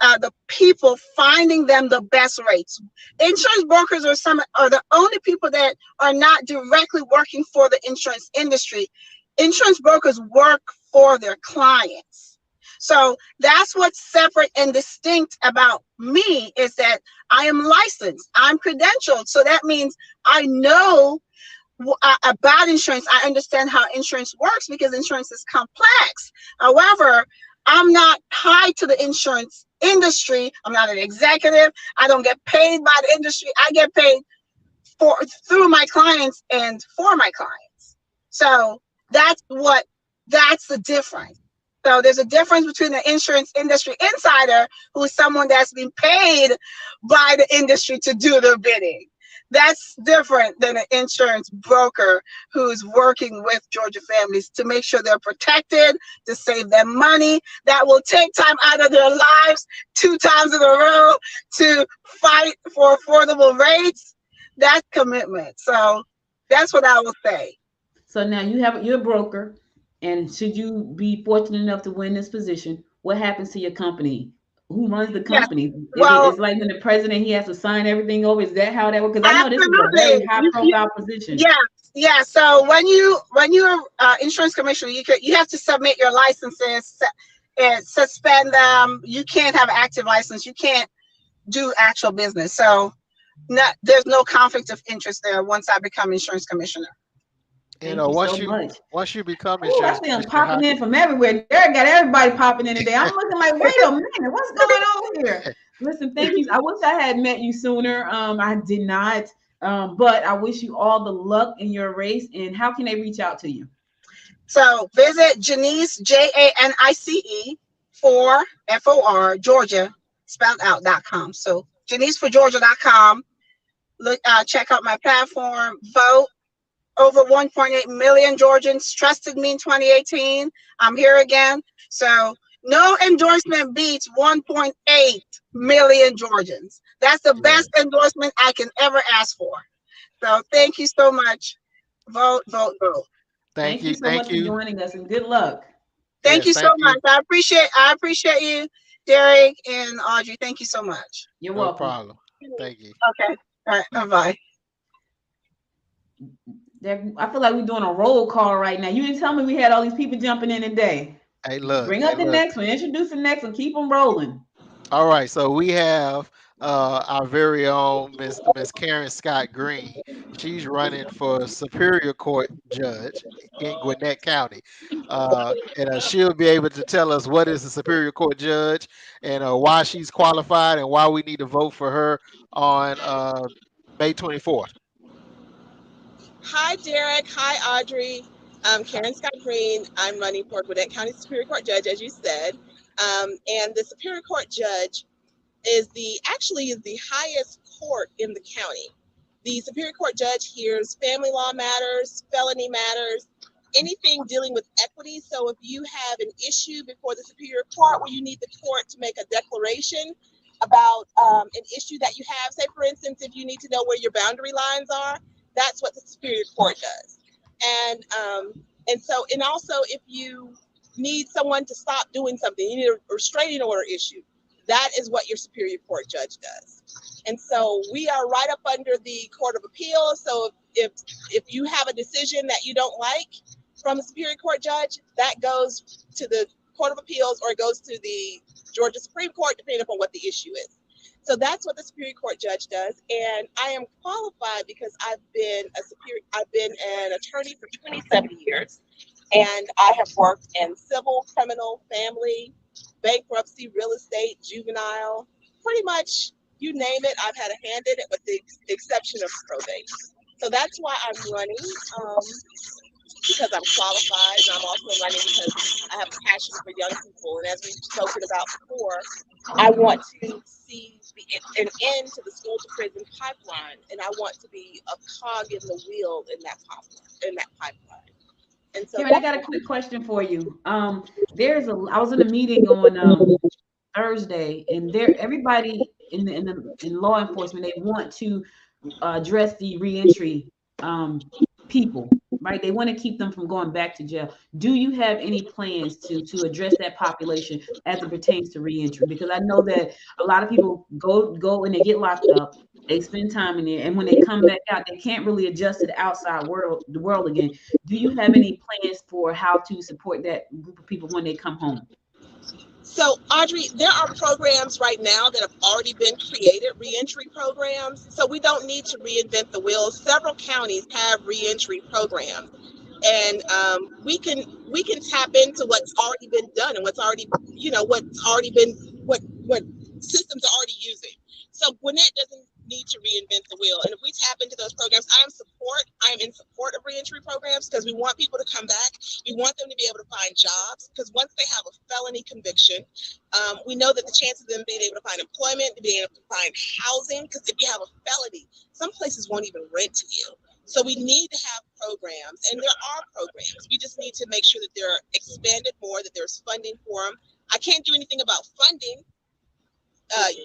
the people, finding them the best rates. Insurance brokers are the only people that are not directly working for the insurance industry. Insurance brokers work for their clients. So that's what's separate and distinct about me, is that I am licensed, I'm credentialed. So that means I know about insurance. I understand how insurance works because insurance is complex. However, I'm not tied to the insurance industry. I'm not an executive. I don't get paid by the industry. I get paid through my clients and for my clients. So that's the difference. So there's a difference between the insurance industry insider, who's someone that's been paid by the industry to do their bidding. That's different than an insurance broker who's working with Georgia families to make sure they're protected, to save them money, that will take time out of their lives 2 times in a row to fight for affordable rates. That's commitment. So that's what I will say. So now you're a broker, and should you be fortunate enough to win this position, what happens to your company? Who runs the company? It's like when the president, he has to sign everything over. Is that how that works? Because I know this is a very high-profile position. Yeah. So when you're insurance commissioner, you have to submit your licenses and suspend them. You can't have an active license. You can't do actual business. So there's no conflict of interest there once I become insurance commissioner. You know, once you become insurance commissioner, I'm popping in from everywhere. Derek got everybody popping in today. I'm looking like, wait a minute, what's going on here? Listen, thank you. I wish I had met you sooner. I did not. But I wish you all the luck in your race. And how can they reach out to you? So visit Janice, JANICE, FOR, Georgia, spelled out.com. So JaniceforGeorgia.com. Look, check out my platform, vote. Over 1.8 million Georgians trusted me in 2018. I'm here again. So no endorsement beats 1.8 million Georgians. That's the best endorsement I can ever ask for. So thank you so much. Vote, vote, vote. Thank you so much for joining us, and good luck. Thank you so much. I appreciate you, Derek and Audrey. Thank you so much. You're welcome. No problem. Thank you. Okay. All right. Bye. I feel like we're doing a roll call right now. You didn't tell me we had all these people jumping in today. Hey, look. Bring up the next one. Introduce the next one. Keep them rolling. All right. So we have our very own Miss Karen Scott Green. She's running for Superior Court judge in Gwinnett County. And she'll be able to tell us what is a Superior Court judge and why she's qualified and why we need to vote for her on May 24th. Hi, Derek. Hi, Audrey. I'm Karen Scott Green. I'm running for Gwinnett County Superior Court Judge, as you said. And the Superior Court Judge is actually the highest court in the county. The Superior Court Judge hears family law matters, felony matters, anything dealing with equity. So if you have an issue before the Superior Court where you need the court to make a declaration about an issue that you have, say for instance, if you need to know where your boundary lines are, that's what the Superior Court does. And also if you need someone to stop doing something, you need a restraining order issued, that is what your Superior Court Judge does. And so we are right up under the Court of Appeals. So if you have a decision that you don't like from the Superior Court Judge, that goes to the Court of Appeals or it goes to the Georgia Supreme Court, depending upon what the issue is. So that's what the Superior Court Judge does. And I am qualified because I've been an attorney for 27 years. And I have worked in civil, criminal, family, bankruptcy, real estate, juvenile, pretty much you name it, I've had a hand in it with the exception of probate. So that's why I'm running, because I'm qualified, and I'm also running because I have a passion for young people. And as we've spoken about before, I want to see an end to the school to prison pipeline, and I want to be a cog in the wheel in that pipeline. And so Karen, I got a quick question for you. I was in a meeting on Thursday, and everybody in law enforcement, they want to address the reentry people, right? They want to keep them from going back to jail. Do you have any plans to address that population as it pertains to reentry? Because I know that a lot of people go and they get locked up, they spend time in there, and when they come back out, they can't really adjust to the outside world again. Do you have any plans for how to support that group of people when they come home? So, Audrey, there are programs right now that have already been created, reentry programs. So we don't need to reinvent the wheel. Several counties have reentry programs, and we can tap into what's already been done and what systems are already using. So Gwinnett doesn't need to reinvent the wheel. And if we tap into those programs, I am in support of reentry programs because we want people to come back. We want them to be able to find jobs because once they have a felony conviction, we know that the chances of them being able to find employment, being able to find housing, because if you have a felony, some places won't even rent to you. So we need to have programs, and there are programs. We just need to make sure that they're expanded more, that there's funding for them. I can't do anything about funding.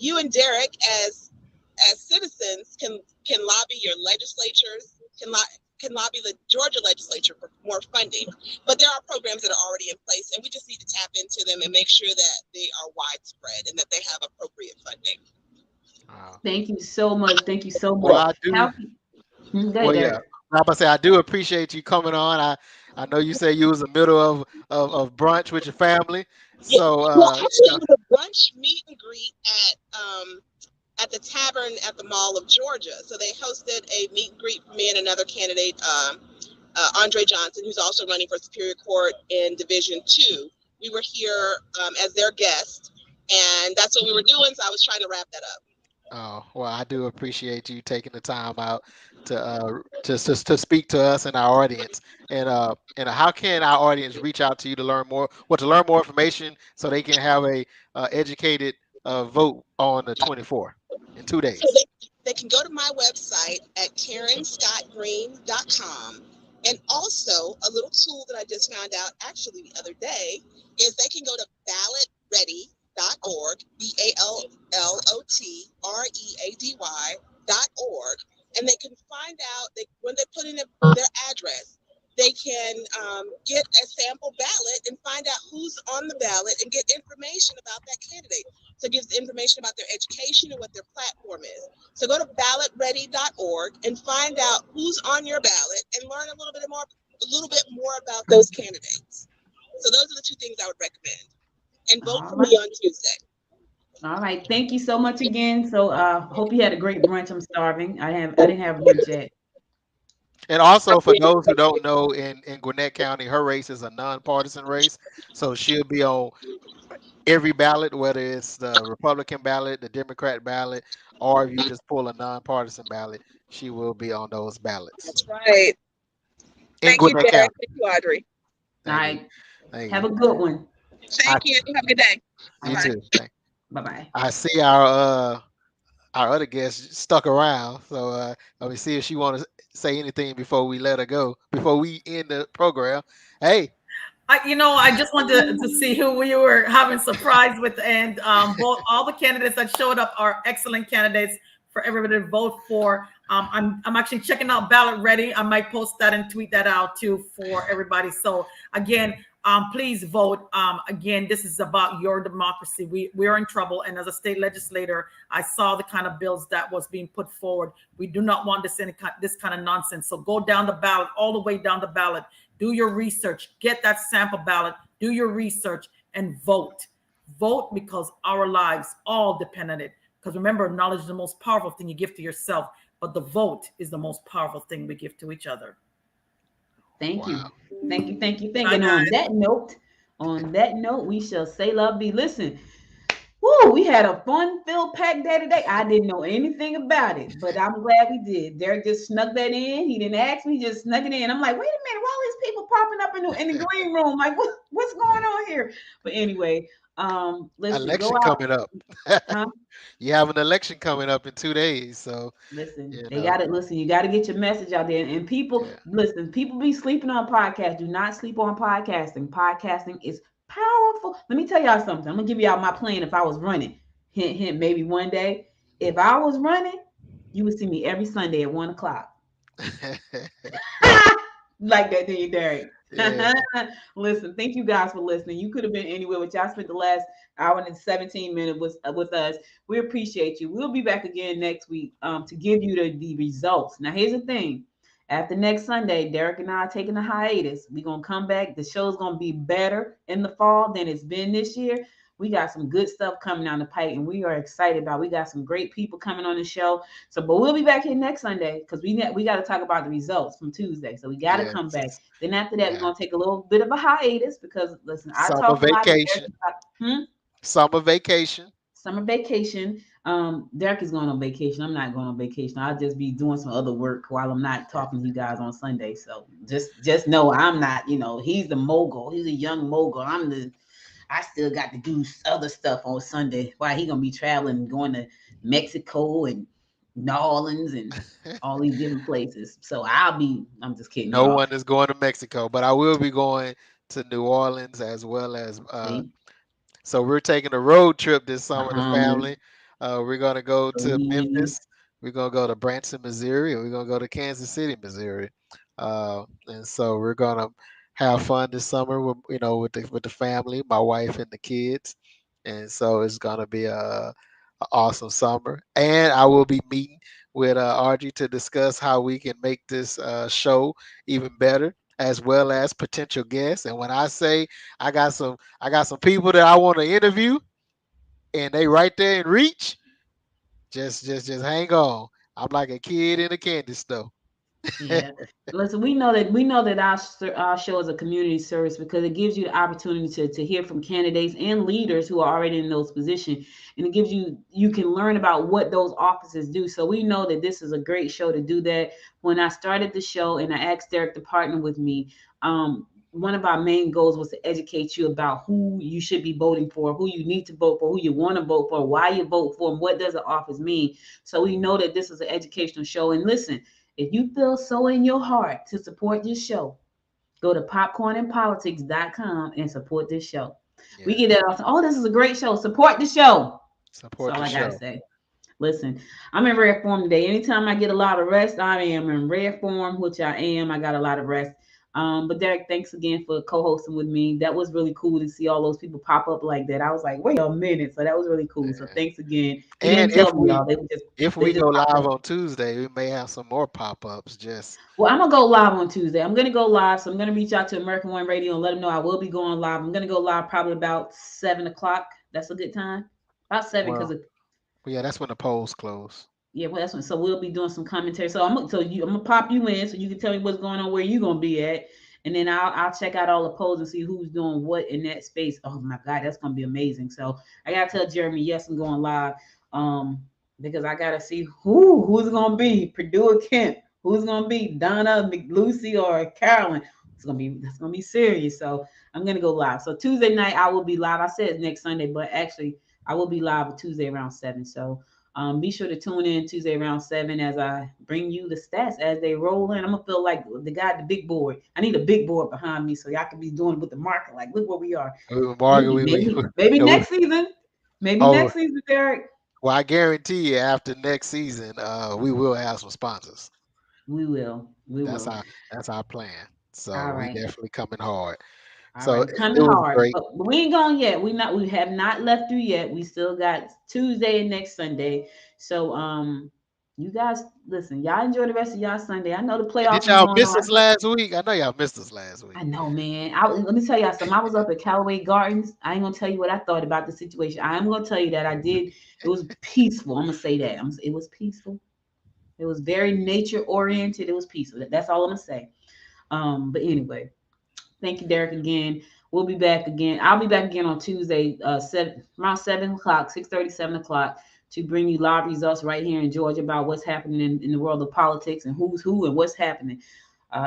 You and Derek, as citizens, can lobby your legislatures, can lobby the Georgia legislature for more funding. But there are programs that are already in place, and we just need to tap into them and make sure that they are widespread and that they have appropriate funding. Thank you so much. Thank you so much. Well, I do. Well, yeah. Like I say, I do appreciate you coming on. I know you say you was in the middle of brunch with your family. So well, actually, it was a brunch meet and greet at the tavern at the Mall of Georgia. So they hosted a meet and greet for me and another candidate, Andre Johnson, who's also running for Superior Court in Division 2. We were here as their guest, and that's what we were doing. So I was trying to wrap that up. Oh, well, I do appreciate you taking the time out to speak to us and our audience. And how can our audience reach out to you to learn more? To learn more information so they can have a educated vote on the 24th in 2 days. So they can go to my website at karenscottgreen.com. And also a little tool that I just found out actually the other day is they can go to ballotready.org, BALLOTREADY.org, and they can find out when they put in their address, they can get a sample ballot and find out who's on the ballot and get information about that candidate. So it gives information about their education and what their platform is. So go to ballotready.org and find out who's on your ballot and learn a little bit more about those candidates. So those are the two things I would recommend. And vote for me on Tuesday. All right. Thank you so much again. So hope you had a great brunch. I'm starving. I didn't have lunch yet. And also, for those who don't know, in Gwinnett County, her race is a nonpartisan race, so she'll be on every ballot, whether it's the Republican ballot, the Democrat ballot, or if you just pull a nonpartisan ballot, she will be on those ballots That's right. in Thank you, Gwinnett Derek. County. Thank you, Audrey. All Thank you. right. Thank Have you. a good one. I, Thank you. Have a good day. All you Bye. right. too. Thank. Bye bye. I see our other guest stuck around, so let me see if she want to say anything before we let her go, before we end the program. Hey, I just wanted to see who we were having surprise with, and both all the candidates that showed up are excellent candidates for everybody to vote for. I'm actually checking out Ballot Ready. I might post that and tweet that out too for everybody. So again, please vote. Again, this is about your democracy. We're in trouble, and as a state legislator, I saw the kind of bills that was being put forward. We do not want this kind of nonsense. So go down the ballot, all the way down the ballot. Do your research, get that sample ballot, do your research, and vote. Vote because our lives all depend on it. Because remember, knowledge is the most powerful thing you give to yourself, but the vote is the most powerful thing we give to each other. Thank you. wow. Thank you. Thank you. Thank Bye, you. And guys. on that note, we shall say love be. Listen, woo, we had a fun-filled packed day today. I didn't know anything about it, but I'm glad we did. Derek just snuck that in. He didn't ask me, just snuck it in. I'm like, wait a minute, why all these people popping up in the green room? Like, what's going on here? But anyway, listen, go Election out, coming up. huh? You have an election coming up in 2 days, so Listen, you they know, got it. Listen, you got to get your message out there. And people, yeah. listen, people be sleeping on podcasts. Do not sleep on podcasting. Podcasting is powerful. Let me tell y'all something. I'm gonna give y'all my plan if I was running. Hint, hint, maybe one day. If I was running, you would see me every Sunday at 1 o'clock. Like that, do you, Derek? Yeah, Listen, thank you guys for listening. You could have been anywhere, but y'all spent the last hour and 17 minutes with us. We appreciate you. We'll be back again next week to give you the results. Now, here's the thing. After next Sunday, Derek and I are taking a hiatus. We're going to come back. The show's going to be better in the fall than it's been this year. We got some good stuff coming down the pipe, and we are excited about it. We got some great people coming on the show. So, but we'll be back here next Sunday because we got to talk about the results from Tuesday. So we got to yeah, come back. Then after that, we're yeah. gonna take a little bit of a hiatus because listen, I Summer talk a lot. vacation. Summer vacation. Summer vacation. Derek is going on vacation. I'm not going on vacation. I'll just be doing some other work while I'm not talking to you guys on Sunday. So just know I'm not. He's the mogul. He's a young mogul. I still got to do other stuff on Sunday. Why he gonna be traveling, going to Mexico and New Orleans and all these different places. So I'm just kidding No y'all. one is going to Mexico, but I will be going to New Orleans as well as See? so we're taking a road trip this summer, the Bahamas, family. We're gonna go to Caribbean. Memphis. We're gonna go to Branson, Missouri, and we're gonna go to Kansas City, Missouri. And so we're gonna have fun this summer with with the family, my wife and the kids. And so it's gonna be a awesome summer. And I will be meeting with Audrey to discuss how we can make this show even better, as well as potential guests. And when I say I got some people that I want to interview, and they right there in reach. Just hang on. I'm like a kid in a candy store. Yeah. Listen, we know that our show is a community service because it gives you the opportunity to hear from candidates and leaders who are already in those positions, and it gives you can learn about what those offices do. So we know that this is a great show to do that. When I started the show and I asked Derek to partner with me, one of our main goals was to educate you about who you should be voting for, who you need to vote for, who you want to vote for, why you vote for, and what does the office mean. So we know that this is an educational show. And listen, if you feel so in your heart to support this show, go to popcornandpolitics.com and support this show. We Yeah. get that often. Oh, this is a great show. Support the show. That's Support all the I got to show. say. Listen, I'm in rare form today. Anytime I get a lot of rest, I am in rare form, which I am. I got a lot of rest. But Derek, thanks again for co-hosting with me. That was really cool to see all those people pop up like that. I was like, wait a minute. So that was really cool. So Yeah. thanks again. He And didn't tell me y'all. They were just if they we just go popped live up. on Tuesday, we may have some more pop-ups. Just Well, I'm gonna go live on Tuesday. I'm gonna go live, so I'm gonna reach out to American One Radio and let them know I will be going live. I'm gonna go live probably about 7 o'clock. That's a good time. About 7 because Well, yeah, that's when the polls close. yeah, well, that's when. So we'll be doing some commentary. So I'm gonna pop you in so you can tell me what's going on, where you gonna be at, and then I'll check out all the polls and see who's doing what in that space. Oh my God, that's gonna be amazing. So I gotta tell Jeremy, yes, I'm going live. Because I gotta see who's gonna be Purdue or Kent, who's gonna be Donna, Lucy, or Carolyn. That's gonna be serious. So I'm gonna go live. So Tuesday night I will be live. I said next Sunday, but actually I will be live Tuesday around 7. So be sure to tune in Tuesday around 7 as I bring you the stats as they roll in. I'm gonna feel like the guy at the big board. I need a big board behind me so y'all can be doing with the market. Like, look where we are. Maybe next season. Maybe next season, Derek. Well, I guarantee you, after next season, we will have some sponsors. We will. That's our plan. So right. We definitely coming hard. Coming hard. Great. But we ain't gone yet. We have not left you yet. We still got Tuesday and next Sunday. So you guys listen, y'all enjoy the rest of y'all Sunday. I know the playoffs. Did y'all miss us last week? I know y'all missed us last week. I know, man. Let me tell y'all something. I was up at Callaway Gardens. I ain't gonna tell you what I thought about the situation. I am gonna tell you that I did. It was peaceful. I'm gonna say that. It was peaceful. It was very nature oriented. It was peaceful. That's all I'm gonna say. But anyway, thank you, Derek, again. We'll be back again. I'll be back again on Tuesday, around 7 o'clock, 6:30, 7 o'clock, to bring you live results right here in Georgia about what's happening in the world of politics and who's who and what's happening.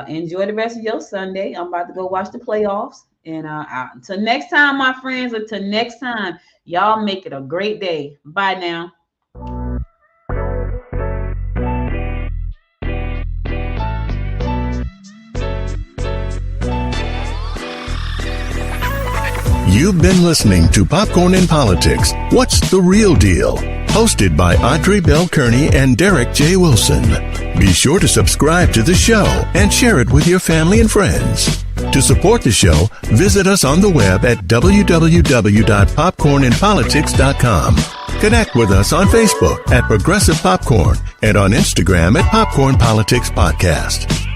Enjoy the rest of your Sunday. I'm about to go watch the playoffs. And until next time, my friends, until next time, y'all make it a great day. Bye now. You've been listening to Popcorn in Politics. What's the real deal? Hosted by Audrey Bell Kearney and Derek J. Wilson. Be sure to subscribe to the show and share it with your family and friends. To support the show, visit us on the web at www.popcorninpolitics.com. Connect with us on Facebook at Progressive Popcorn and on Instagram at Popcorn Politics Podcast.